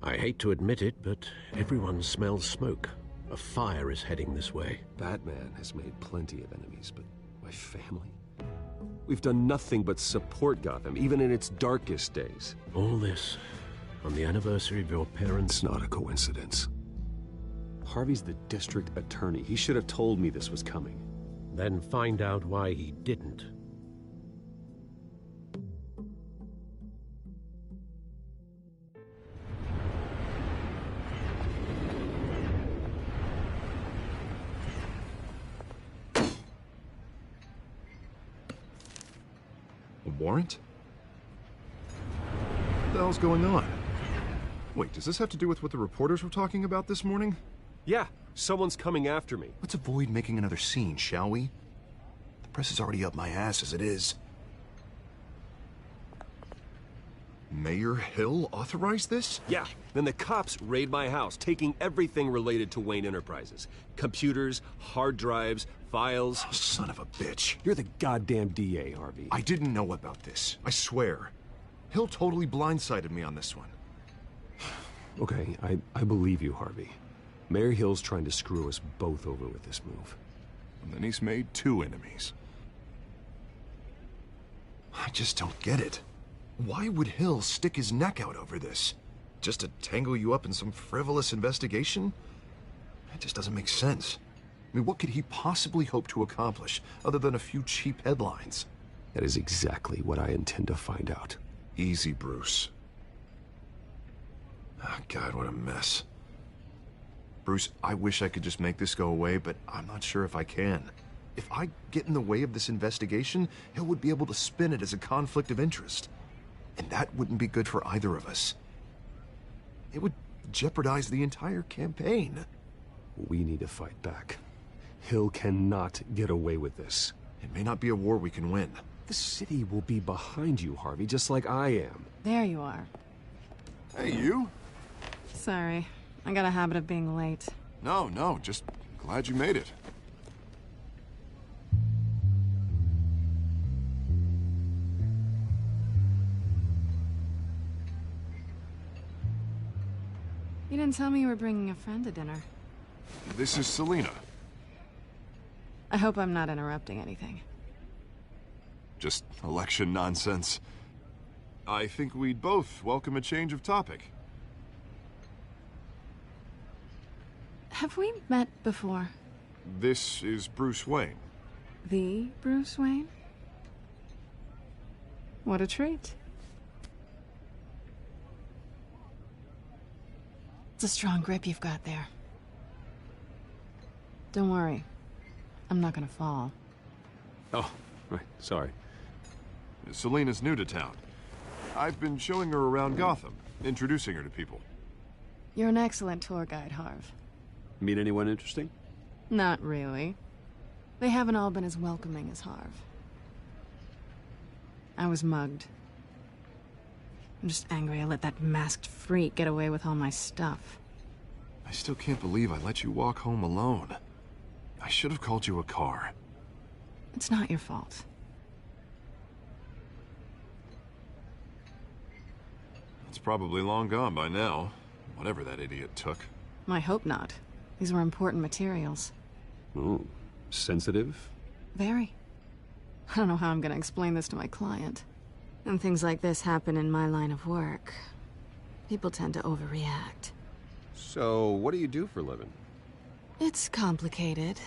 I hate to admit it, but everyone smells smoke. A fire is heading this way. Batman has made plenty of enemies, but my family? We've done nothing but support Gotham, even in its darkest days. All this on the anniversary of your parents'... It's not a coincidence. Harvey's the district attorney. He should have told me this was coming. Then find out why he didn't. A warrant? What the hell's going on? Wait, does this have to do with what the reporters were talking about this morning? Yeah, someone's coming after me. Let's avoid making another scene, shall we? The press is already up my ass as it is. Mayor Hill authorized this? Yeah, then the cops raid my house, taking everything related to Wayne Enterprises. Computers, hard drives, files. Oh, son of a bitch. You're the goddamn DA, Harvey. I didn't know about this. I swear. Hill totally blindsided me on this one. Okay, I believe you, Harvey. Mayor Hill's trying to screw us both over with this move. And then he's made 2 enemies. I just don't get it. Why would Hill stick his neck out over this? Just to tangle you up in some frivolous investigation? That just doesn't make sense. I mean, what could he possibly hope to accomplish other than a few cheap headlines? That is exactly what I intend to find out. Easy, Bruce. Oh, God, what a mess. Bruce, I wish I could just make this go away, but I'm not sure if I can. If I get in the way of this investigation, Hill would be able to spin it as a conflict of interest. And that wouldn't be good for either of us. It would jeopardize the entire campaign. We need to fight back. Hill cannot get away with this. It may not be a war we can win. The city will be behind you, Harvey, just like I am. There you are. Hey, you? Sorry. I got a habit of being late. No, just glad you made it. You didn't tell me you were bringing a friend to dinner. This is Selina. I hope I'm not interrupting anything. Just election nonsense. I think we'd both welcome a change of topic. Have we met before? This is Bruce Wayne. The Bruce Wayne? What a treat. It's a strong grip you've got there. Don't worry. I'm not gonna fall. Oh, right. Sorry. Selina's new to town. I've been showing her around Gotham, introducing her to people. You're an excellent tour guide, Harv. Meet anyone interesting? Not really. They haven't all been as welcoming as Harv. I was mugged. I'm just angry I let that masked freak get away with all my stuff. I still can't believe I let you walk home alone. I should have called you a car. It's not your fault. It's probably long gone by now, whatever that idiot took. I hope not. These were important materials. Ooh, sensitive? Very. I don't know how I'm gonna explain this to my client. And things like this happen in my line of work. People tend to overreact. So, what do you do for a living? It's complicated.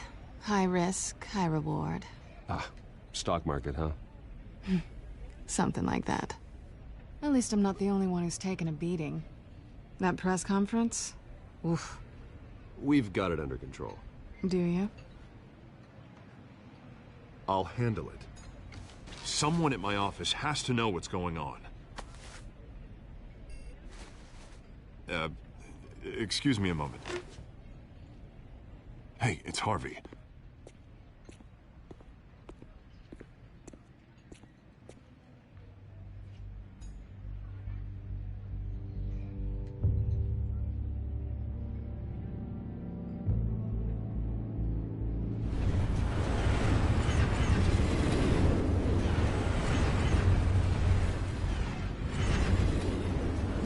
High risk, high reward. Ah, stock market, huh? Something like that. At least I'm not the only one who's taken a beating. That press conference? Oof. We've got it under control. Do you? I'll handle it. Someone at my office has to know what's going on. Excuse me a moment. Hey, it's Harvey.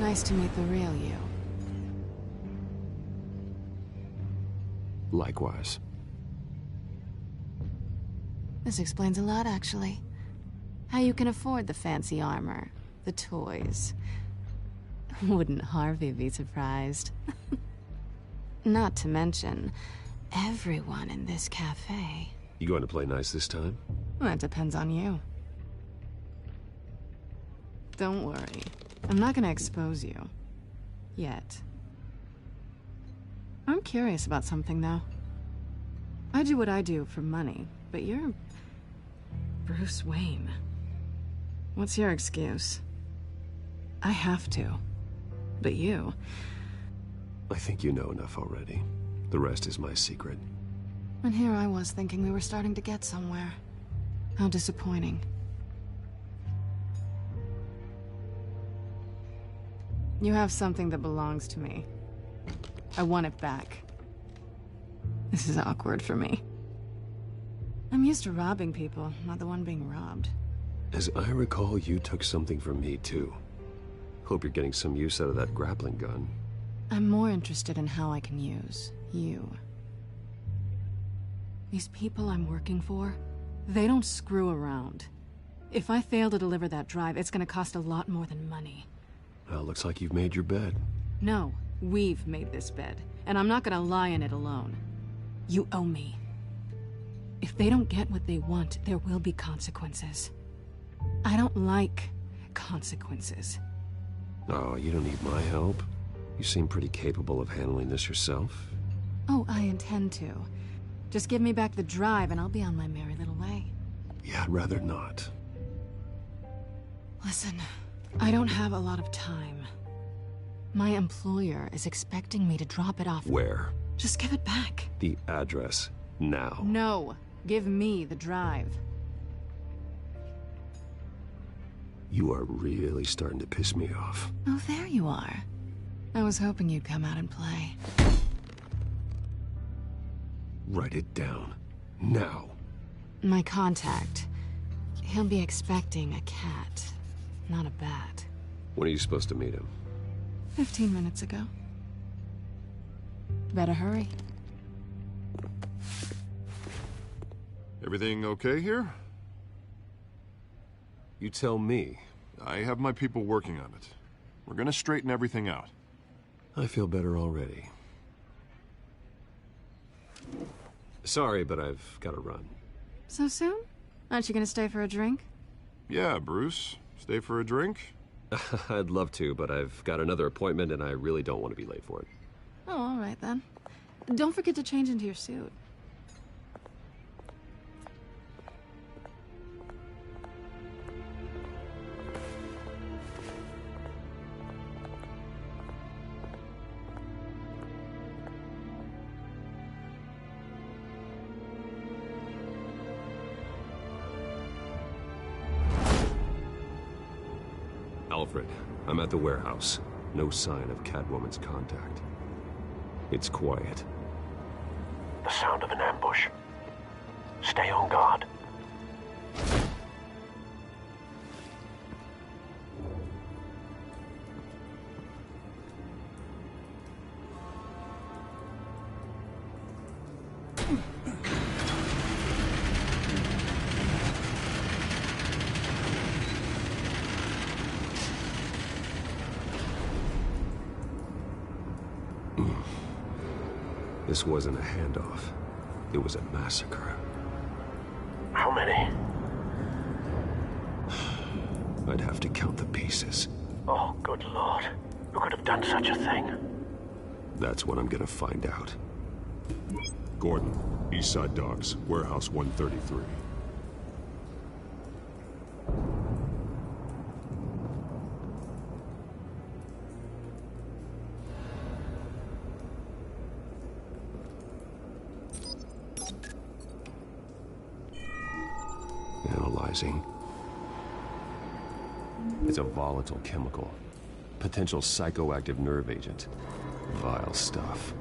Nice to meet the real you. Likewise. This explains a lot, actually. How you can afford the fancy armor, the toys. Wouldn't Harvey be surprised? Not to mention, everyone in this cafe. You going to play nice this time? That depends on you. Don't worry. I'm not gonna expose you. Yet. I'm curious about something, though. I do what I do for money, but you're... Bruce Wayne. What's your excuse? I have to. But you... I think you know enough already. The rest is my secret. And here I was thinking we were starting to get somewhere. How disappointing. You have something that belongs to me. I want it back. This is awkward for me. I'm used to robbing people, not the one being robbed. As I recall, you took something from me, too. Hope you're getting some use out of that grappling gun. I'm more interested in how I can use you. These people I'm working for, they don't screw around. If I fail to deliver that drive, it's gonna cost a lot more than money. Well, looks like you've made your bed. No, we've made this bed, and I'm not gonna lie in it alone. You owe me. If they don't get what they want, there will be consequences. I don't like consequences. Oh, you don't need my help. You seem pretty capable of handling this yourself. Oh, I intend to. Just give me back the drive and I'll be on my merry little way. Yeah, I'd rather not. Listen, I don't have a lot of time. My employer is expecting me to drop it off. Where? Just give it back. The address, now. No, give me the drive. You are really starting to piss me off. Oh, there you are. I was hoping you'd come out and play. Write it down. Now. My contact. He'll be expecting a cat, not a bat. When are you supposed to meet him? 15 minutes ago. Better hurry. Everything okay here? You tell me. I have my people working on it. We're gonna straighten everything out. I feel better already. Sorry, but I've got to run. So soon? Aren't you gonna stay for a drink? Yeah, Bruce. Stay for a drink? I'd love to, but I've got another appointment and I really don't want to be late for it. Oh, all right then. Don't forget to change into your suit. Alfred, I'm at the warehouse. No sign of Catwoman's contact. It's quiet. The sound of an ambush. Stay on guard. This wasn't a handoff. It was a massacre. How many? I'd have to count the pieces. Oh, good Lord. Who could have done such a thing? That's what I'm gonna find out. Gordon, East Side Docks, Warehouse 133. Analyzing. It's a volatile chemical. Potential psychoactive nerve agent. Vile stuff.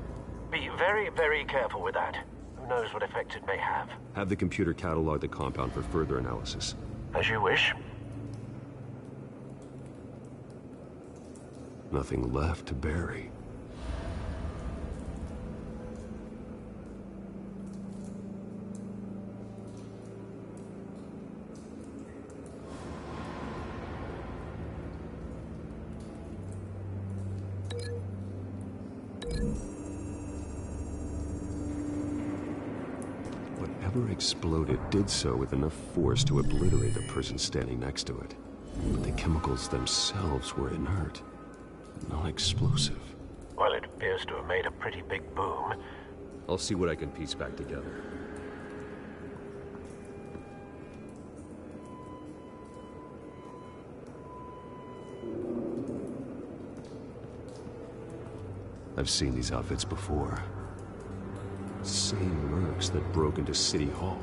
Be very, very careful with that. Who knows what effect it may have. Have the computer catalog the compound for further analysis. As you wish. Nothing left to bury. Whatever exploded did so with enough force to obliterate the person standing next to it. But the chemicals themselves were inert, non-explosive. Well, it appears to have made a pretty big boom. I'll see what I can piece back together. I've seen these outfits before. Same mercs that broke into City Hall.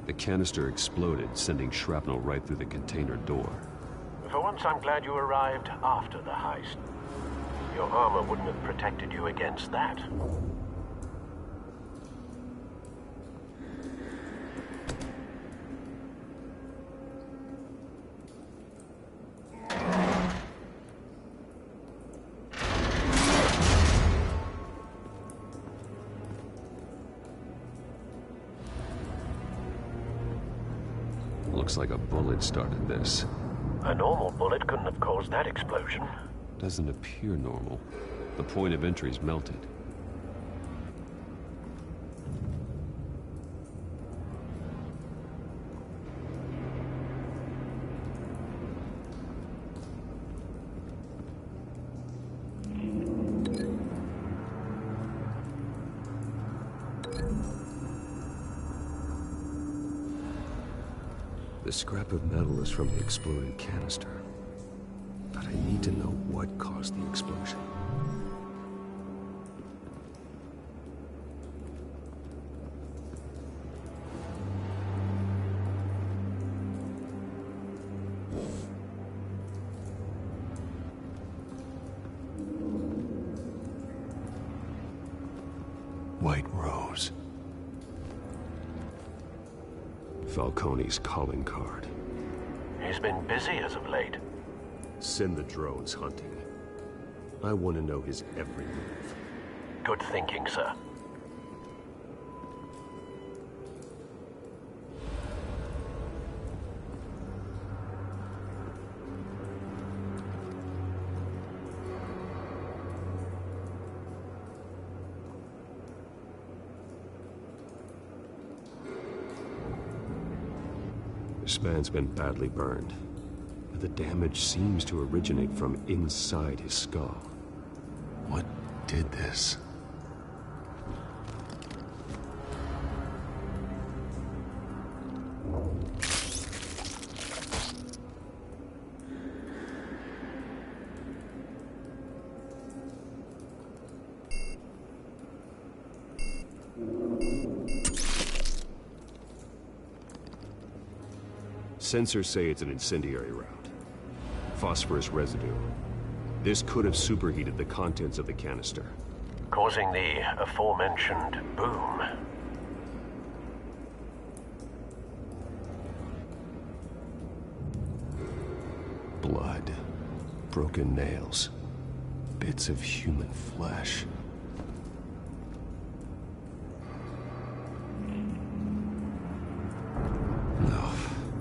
The canister exploded, sending shrapnel right through the container door. For once, I'm glad you arrived after the heist. Your armor wouldn't have protected you against that. Looks like a bullet started this. A normal bullet couldn't have caused that explosion. Doesn't appear normal. The point of entry's melted. The scrap of metal is from the exploded canister. But I need to know what caused the explosion. White Rose. Falcone's calling card. He's been busy as of late. Send the drones hunting. I want to know his every move. Good thinking, sir. This man's been badly burned, but the damage seems to originate from inside his skull. What did this? Sensors say it's an incendiary route. Phosphorus residue. This could have superheated the contents of the canister, causing the aforementioned boom. Blood. Broken nails. Bits of human flesh. No.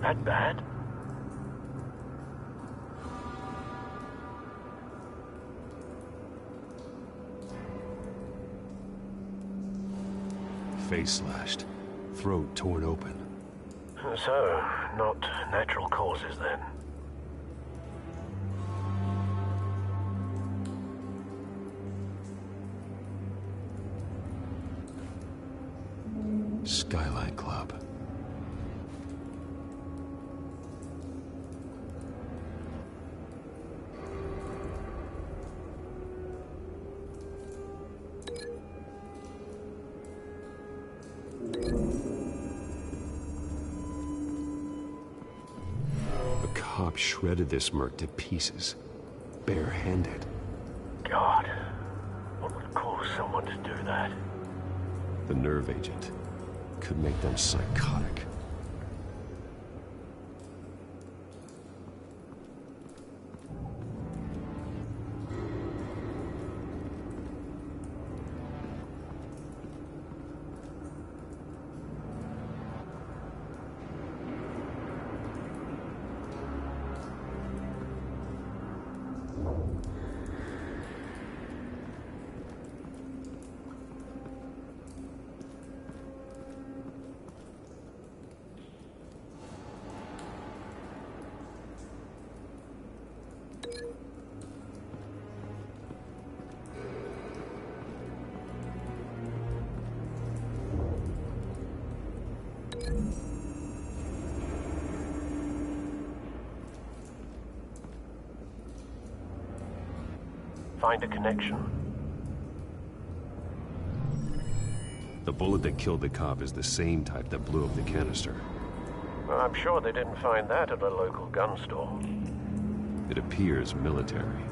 That bad? Face slashed. Throat torn open. So, not natural causes then. Skyline Club. A cop shredded this merc to pieces, barehanded. God, what would cause someone to do that. The nerve agent could make them psychotic. Find a connection. The bullet that killed the cop is the same type that blew up the canister. Well, I'm sure they didn't find that at a local gun store. It appears military.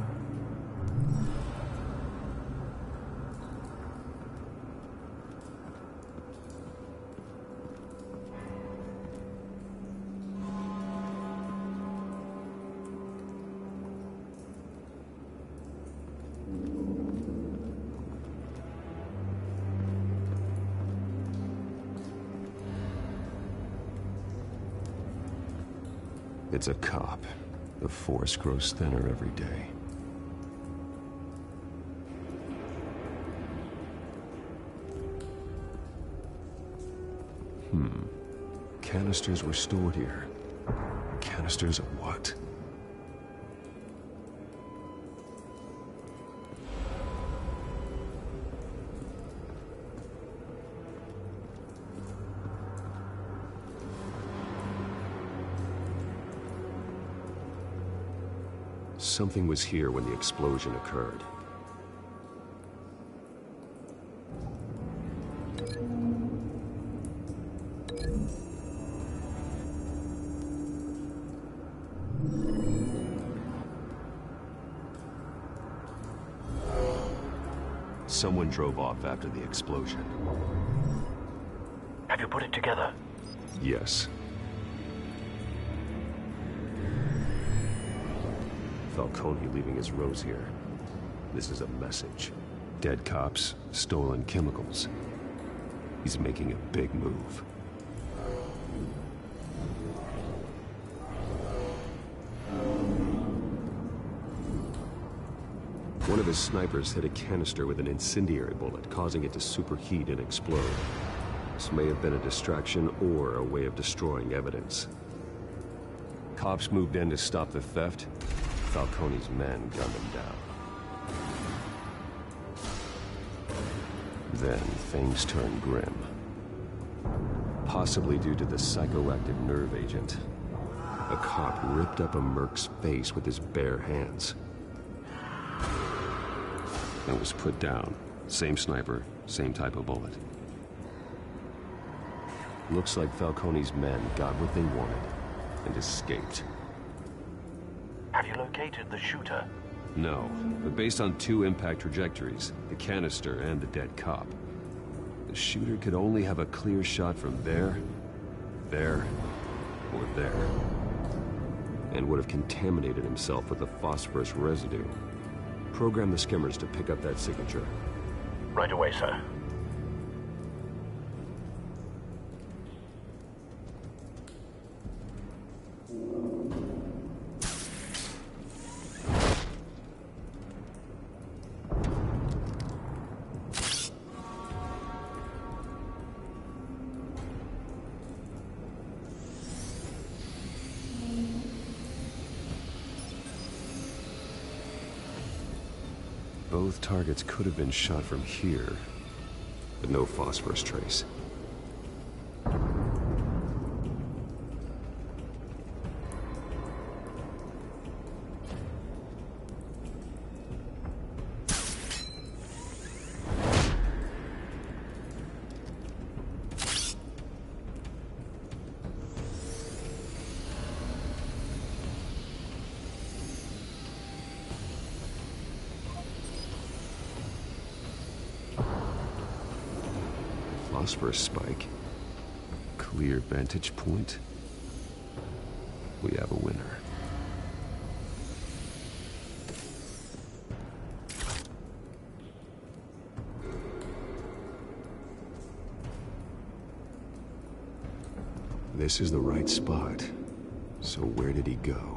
It's a cop. The force grows thinner every day. Canisters were stored here. Canisters of what? Something was here when the explosion occurred. Someone drove off after the explosion. Have you put it together? Yes. Falcone leaving his rose here. This is a message. Dead cops, stolen chemicals. He's making a big move. One of his snipers hit a canister with an incendiary bullet, causing it to superheat and explode. This may have been a distraction or a way of destroying evidence. Cops moved in to stop the theft. Falcone's men gunned him down. Then things turned grim. Possibly due to the psychoactive nerve agent. A cop ripped up a merc's face with his bare hands. And was put down. Same sniper, same type of bullet. Looks like Falcone's men got what they wanted and escaped. Have you located the shooter? No, but based on two impact trajectories, the canister and the dead cop, the shooter could only have a clear shot from there, or there, and would have contaminated himself with the phosphorus residue. Program the skimmers to pick up that signature. Right away, sir. Both targets could have been shot from here, but no phosphorus trace. phosphorus spike. Clear vantage point. We have a winner. This is the right spot. So where did he go?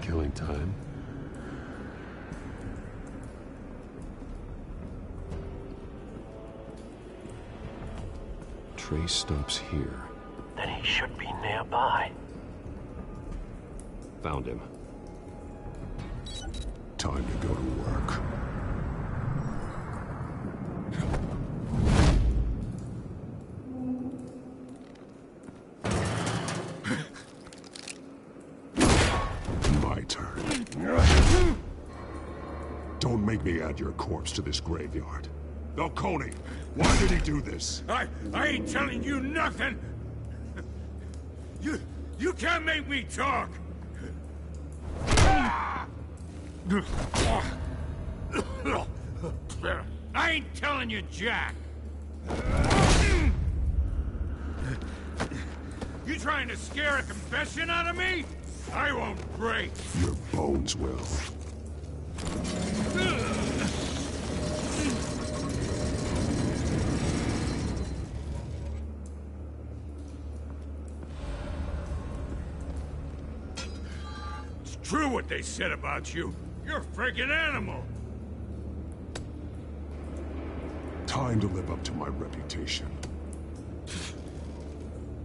Killing time. Trace stops here. Then he should be nearby. Found him. Time to go to work. My turn. Don't make me add your corpse to this graveyard. Falcone, why did he do this? I ain't telling you nothing! You can't make me talk! I ain't telling you, Jack! You trying to scare a confession out of me? I won't break! Your bones will. It's true what they said about you. You're a freaking animal! Time to live up to my reputation.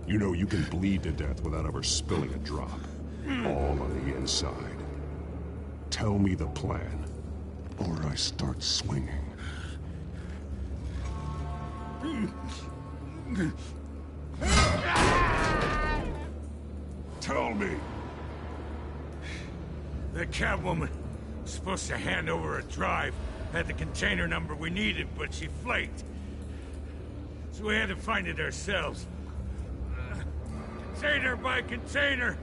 You know you can bleed to death without ever spilling a drop. All on the inside. Tell me the plan, or I start swinging. Tell me! The Catwoman was supposed to hand over a drive. Had the container number we needed, but she flaked. So we had to find it ourselves. Container by container!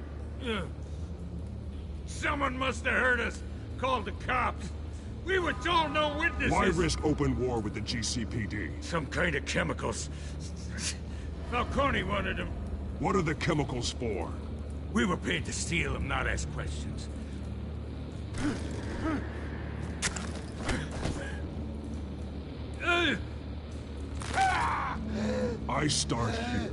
Someone must have heard us. Called the cops. We were told no witnesses. Why risk open war with the GCPD? Some kind of chemicals. Falcone wanted them. What are the chemicals for? We were paid to steal them, not ask questions. I start here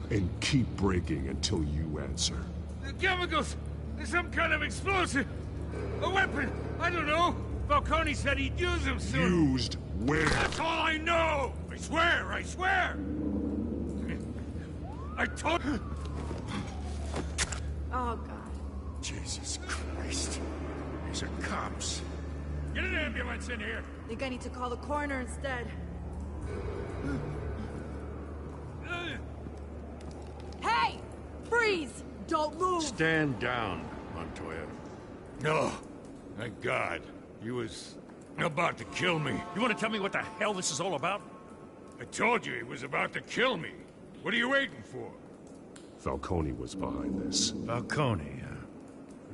and keep breaking until you answer. The chemicals! There's some kind of explosive! A weapon! I don't know! Falcone said he'd use them soon! Used where? That's all I know! I swear! I swear! I told... Oh, God. Jesus Christ. These are cops. Get an ambulance in here! Think I need to call the coroner instead. Hey! Freeze! Don't move! Stand down, Montoya. No. Thank God. He was about to kill me. You want to tell me what the hell this is all about? I told you he was about to kill me. What are you waiting for? Falcone was behind this. Falcone,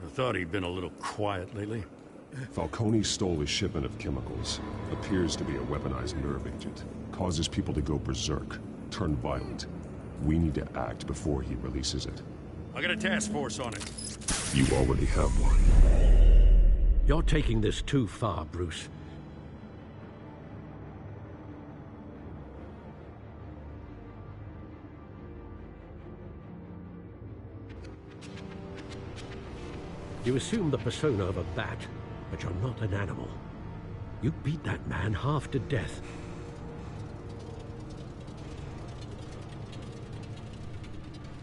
I thought he'd been a little quiet lately. Falcone stole a shipment of chemicals. Appears to be a weaponized nerve agent. Causes people to go berserk, turn violent. We need to act before he releases it. I got a task force on it. You already have one. You're taking this too far, Bruce. You assume the persona of a bat, but you're not an animal. You beat that man half to death.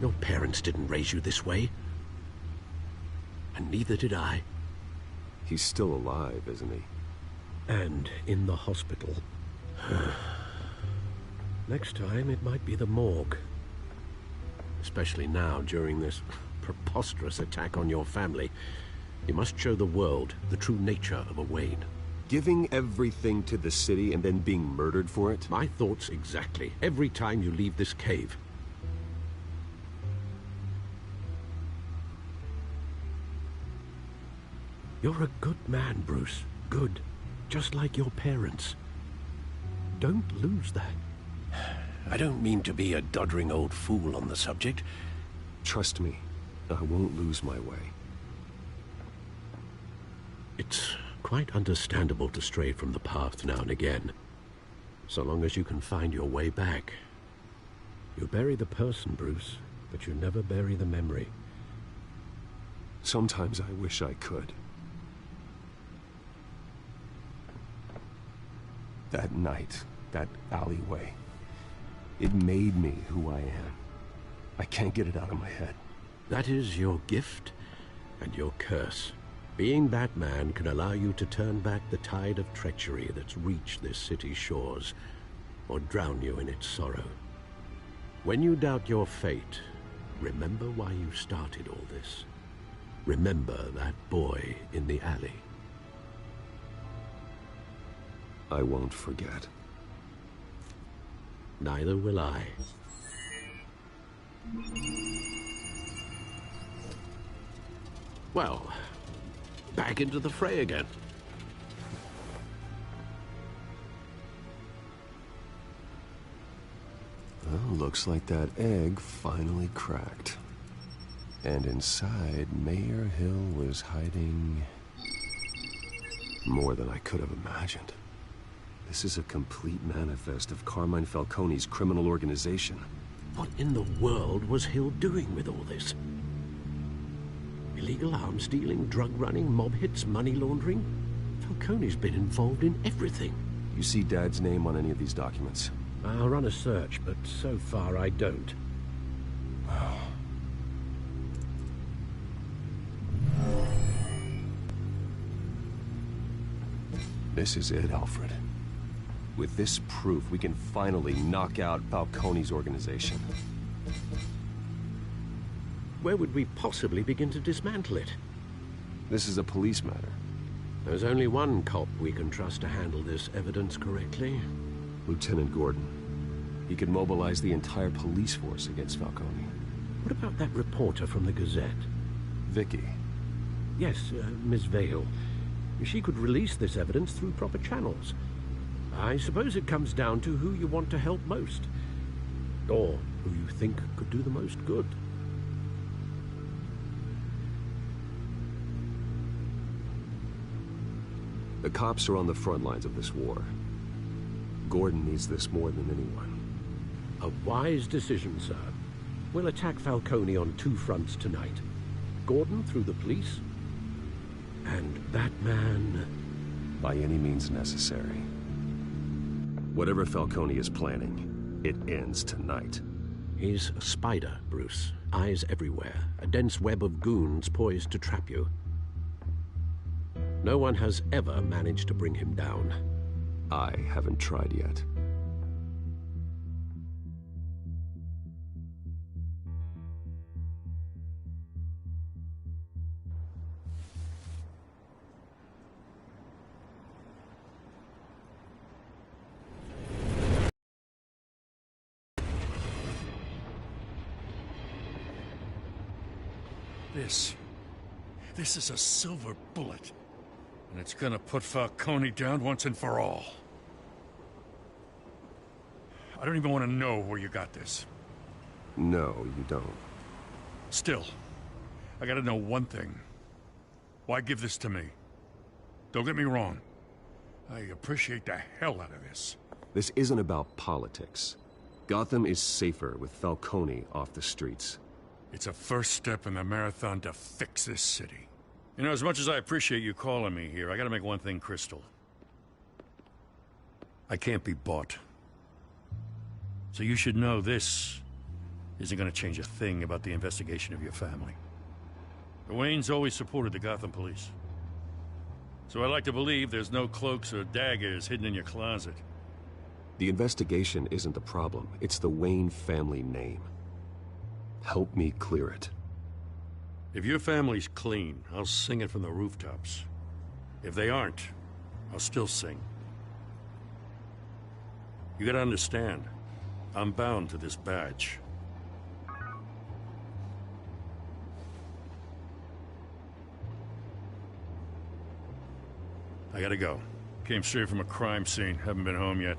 Your parents didn't raise you this way. And neither did I. He's still alive, isn't he? And in the hospital. Next time, it might be the morgue. Especially now, during this preposterous attack on your family. You must show the world the true nature of a Wayne. Giving everything to the city and then being murdered for it? My thoughts exactly. Every time you leave this cave. You're a good man, Bruce. Good. Just like your parents. Don't lose that. I don't mean to be a doddering old fool on the subject. Trust me, I won't lose my way. It's quite understandable to stray from the path now and again, so long as you can find your way back. You bury the person, Bruce, but you never bury the memory. Sometimes I wish I could. That night, that alleyway, it made me who I am. I can't get it out of my head. That is your gift and your curse. Being Batman can allow you to turn back the tide of treachery that's reached this city's shores, or drown you in its sorrow. When you doubt your fate, remember why you started all this. Remember that boy in the alley. I won't forget. Neither will I. Well, back into the fray again. Well, looks like that egg finally cracked. And inside, Mayor Hill was hiding more than I could have imagined. This is a complete manifest of Carmine Falcone's criminal organization. What in the world was Hill doing with all this? Illegal arms dealing, drug running, mob hits, money laundering? Falcone's been involved in everything. You see Dad's name on any of these documents? I'll run a search, but so far I don't. This is it, Alfred. With this proof, we can finally knock out Falcone's organization. Where would we possibly begin to dismantle it? This is a police matter. There's only one cop we can trust to handle this evidence correctly. Lieutenant Gordon. He could mobilize the entire police force against Falcone. What about that reporter from the Gazette? Vicky. Yes, Miss Vale. She could release this evidence through proper channels. I suppose it comes down to who you want to help most. Or who you think could do the most good. The cops are on the front lines of this war. Gordon needs this more than anyone. A wise decision, sir. We'll attack Falcone on two fronts tonight. Gordon through the police, and Batman... by any means necessary. Whatever Falcone is planning, it ends tonight. He's a spider, Bruce. Eyes everywhere. A dense web of goons poised to trap you. No one has ever managed to bring him down. I haven't tried yet. This is a silver bullet. And it's gonna put Falcone down once and for all. I don't even want to know where you got this. No, you don't. Still, I gotta know one thing. Why give this to me? Don't get me wrong. I appreciate the hell out of this. This isn't about politics. Gotham is safer with Falcone off the streets. It's a first step in the marathon to fix this city. You know, as much as I appreciate you calling me here, I gotta make one thing crystal. I can't be bought. So you should know this isn't gonna change a thing about the investigation of your family. The Waynes always supported the Gotham police. So I like to believe there's no cloaks or daggers hidden in your closet. The investigation isn't the problem. It's the Wayne family name. Help me clear it. If your family's clean, I'll sing it from the rooftops. If they aren't, I'll still sing. You gotta understand, I'm bound to this badge. I gotta go. Came straight from a crime scene. Haven't been home yet.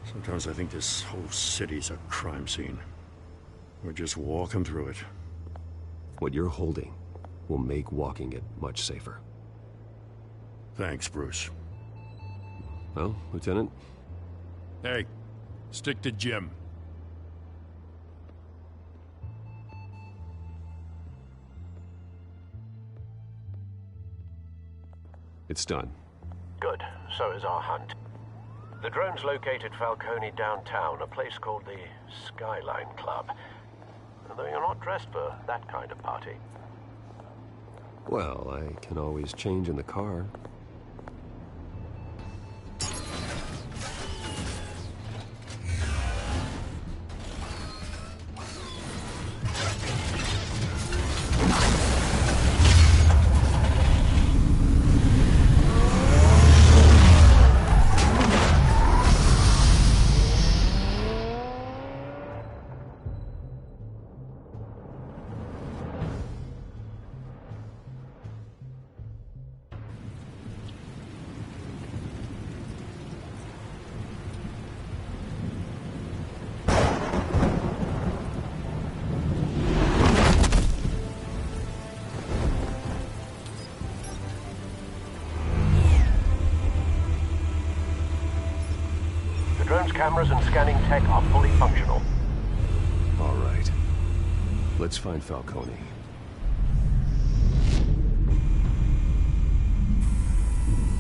Sometimes I think this whole city's a crime scene. We're just walking through it. What you're holding will make walking it much safer. Thanks, Bruce. Well, Lieutenant? Hey, stick to Jim. It's done. Good. So is our hunt. The drone's located Falcone downtown, a place called the Skyline Club. Though you're not dressed for that kind of party. Well, I can always change in the car. Cameras and scanning tech are fully functional. All right. Let's find Falcone.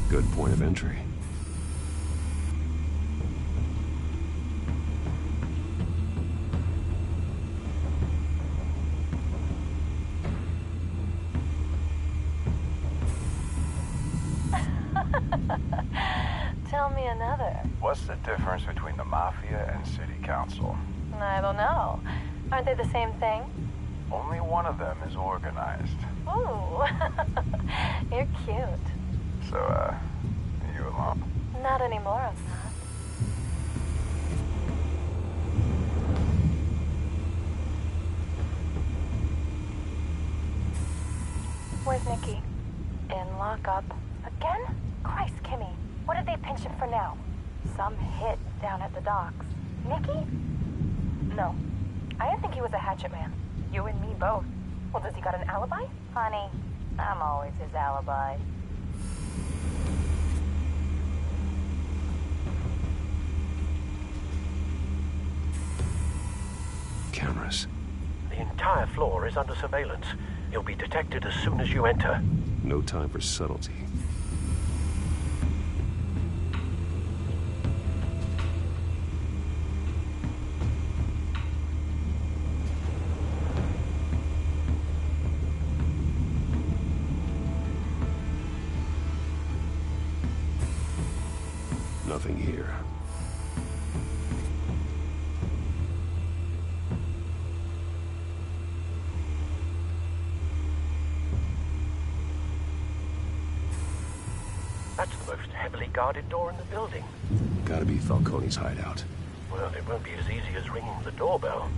Good point of entry. Tell me another. What's the difference between the Mafia and City Council? I don't know. Aren't they the same thing? Only one of them is organized. Ooh. You're cute. So, are you alone? Not anymore, I'm not. Where's Nikki? In lockup. Again? Christ, Kimmy. What did they pinch him for now? Some hit down at the docks. Nikki? No. I didn't think he was a hatchet man. You and me both. Well, does he got an alibi? Honey, I'm always his alibi. Cameras. The entire floor is under surveillance. You'll be detected as soon as you enter. No time for subtlety. Nothing here. That's the most heavily guarded door in the building. Gotta be Falcone's hideout. Well, it won't be as easy as ringing the doorbell.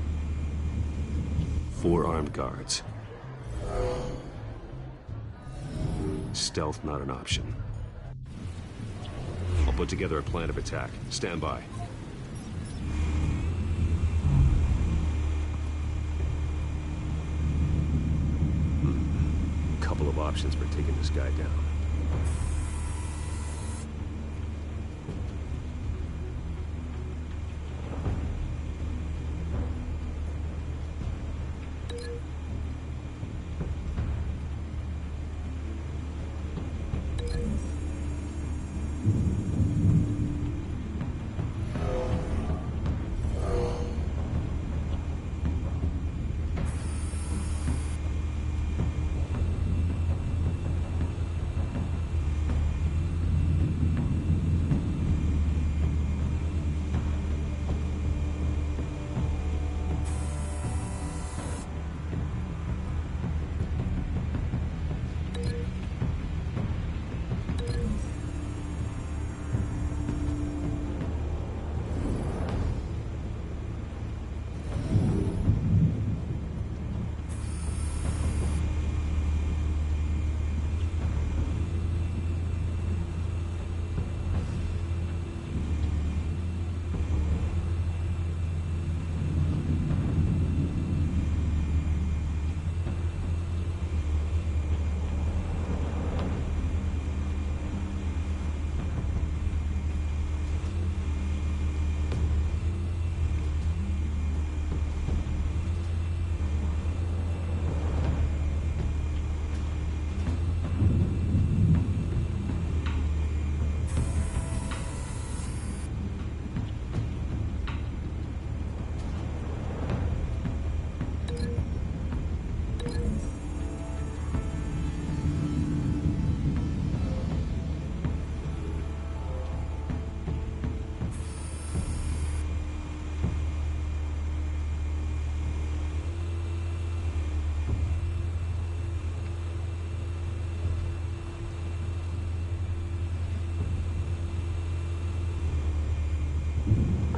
4 armed guards. Stealth not an option. I'll put together a plan of attack. Stand by. Couple of options for taking this guy down.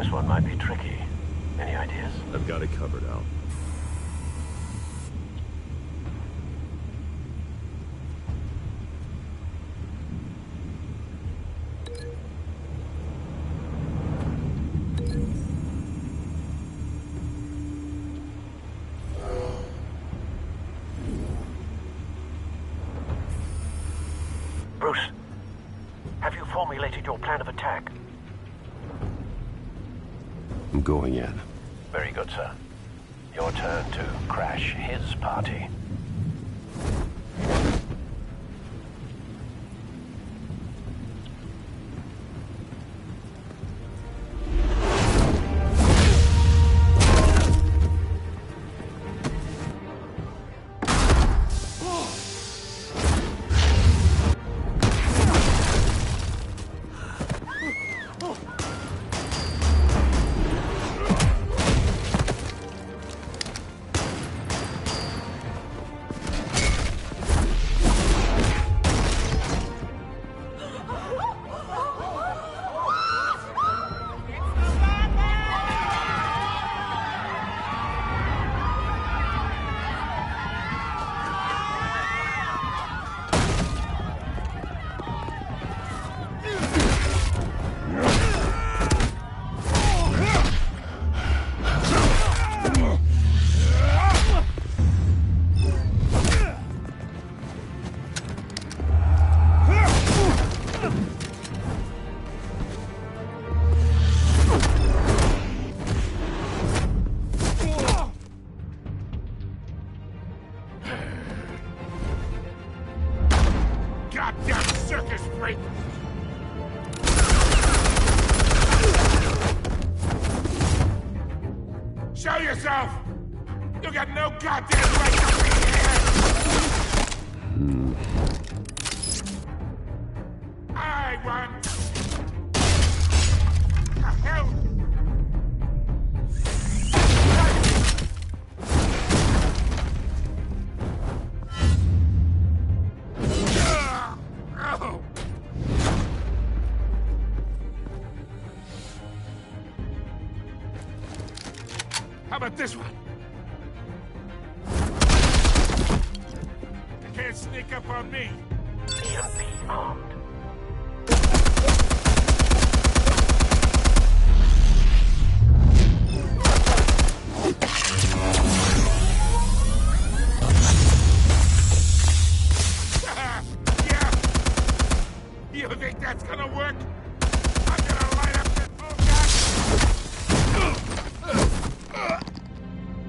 This one might be tricky. Any ideas? I've got it covered, Al. Bruce, have you formulated your plan of attack? I'm going in. Very good, sir. Your turn to crash his party. Goddamn circus freak! Show yourself! You got no goddamn right to be here! I won! The hell? How about this one? You can't sneak up on me. EMP armed. Yeah. You think that's gonna work? I'm gonna light up this. Oh God!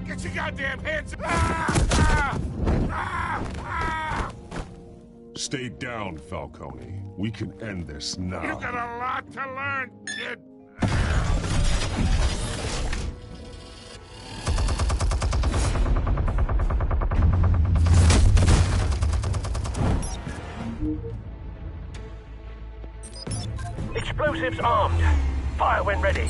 Get your goddamn hands up! Stay down, Falcone. We can end this now. You got a lot to learn, kid. Explosives armed. Fire when ready.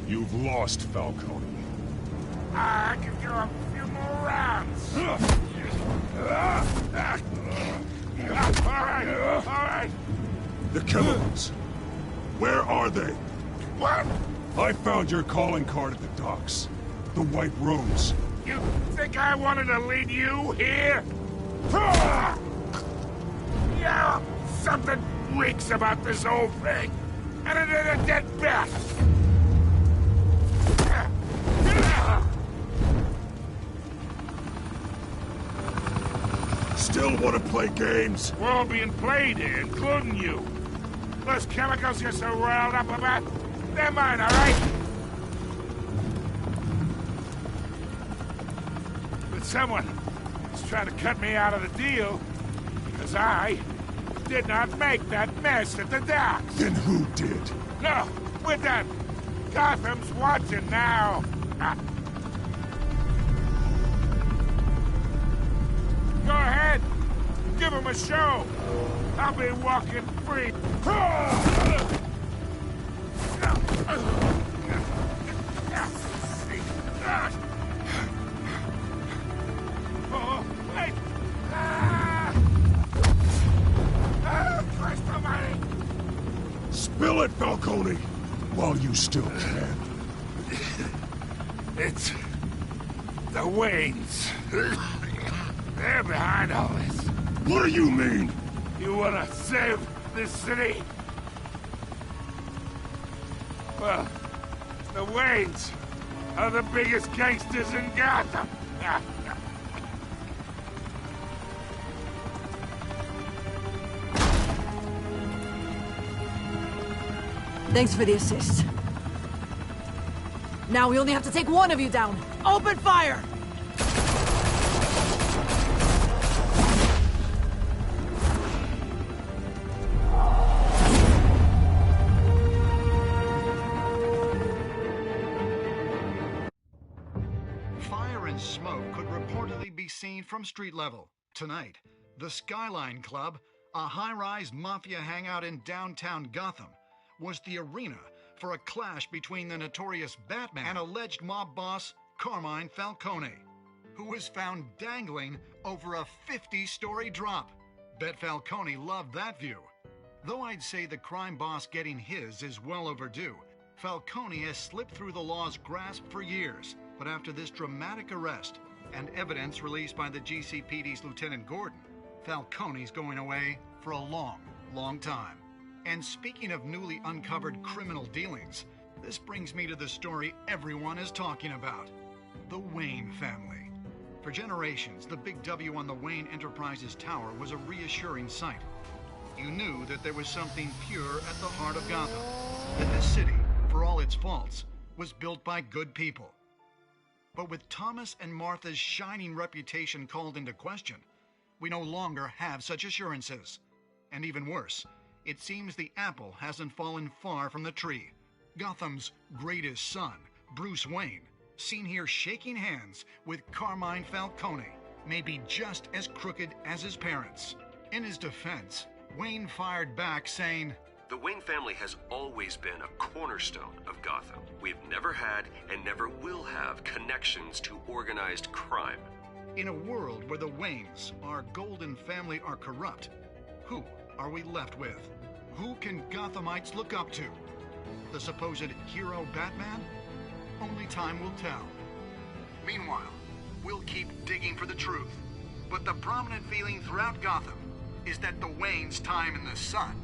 You've lost, Falcone. I can go a few more rounds. All right. The chemicals. Where are they? What? I found your calling card at the docks. The White Rose. You think I wanted to lead you here? Yeah, something weaks about this whole thing. And it is a dead bat. Still want to play games? We're all being played here, including you. Those chemicals you're so riled up about, they're mine, all right? But someone is trying to cut me out of the deal because I did not make that mess at the docks. Then who did? No, we're done. Gotham's watching now! Go ahead! Give him a show! I'll be walking free! Oh, wait! Christ almighty! Spill it, Falcone! While you still can. It's... the Waynes. They're behind all this. What do you mean? You wanna save this city? Well, the Waynes are the biggest gangsters in Gotham. Thanks for the assist. Now we only have to take one of you down. Open fire! Fire and smoke could reportedly be seen from street level. Tonight, the Skyline Club, a high-rise mafia hangout in downtown Gotham, was the arena for a clash between the notorious Batman and alleged mob boss Carmine Falcone, who was found dangling over a 50-story drop. Bet Falcone loved that view. Though I'd say the crime boss getting his is well overdue, Falcone has slipped through the law's grasp for years. But after this dramatic arrest and evidence released by the GCPD's Lieutenant Gordon, Falcone's going away for a long, long time. And speaking of newly uncovered criminal dealings, this brings me to the story everyone is talking about. The Wayne family. For generations, the big W on the Wayne Enterprises Tower was a reassuring sight. You knew that there was something pure at the heart of Gotham. That this city, for all its faults, was built by good people. But with Thomas and Martha's shining reputation called into question, we no longer have such assurances. And even worse, it seems the apple hasn't fallen far from the tree. Gotham's greatest son, Bruce Wayne, seen here shaking hands with Carmine Falcone, may be just as crooked as his parents. In his defense, Wayne fired back saying, "The Wayne family has always been a cornerstone of Gotham. We've never had and never will have connections to organized crime." In a world where the Waynes, our golden family, are corrupt, who are we left with? Who can Gothamites look up to? The supposed hero Batman? Only time will tell. Meanwhile, we'll keep digging for the truth. But the prominent feeling throughout Gotham is that the Waynes' time in the sun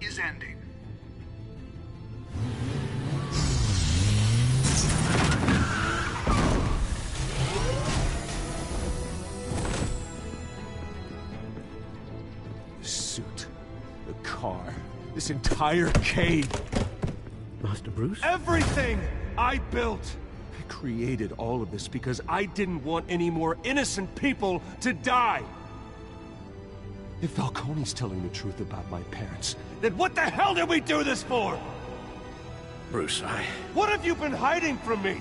is ending. The suit, the car, this entire cave. Master Bruce? Everything I built! I created all of this because I didn't want any more innocent people to die! If Falcone's telling the truth about my parents, then what the hell did we do this for? Bruce, What have you been hiding from me?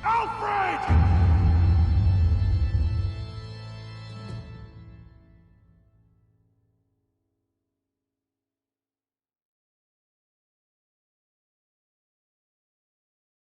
Alfred!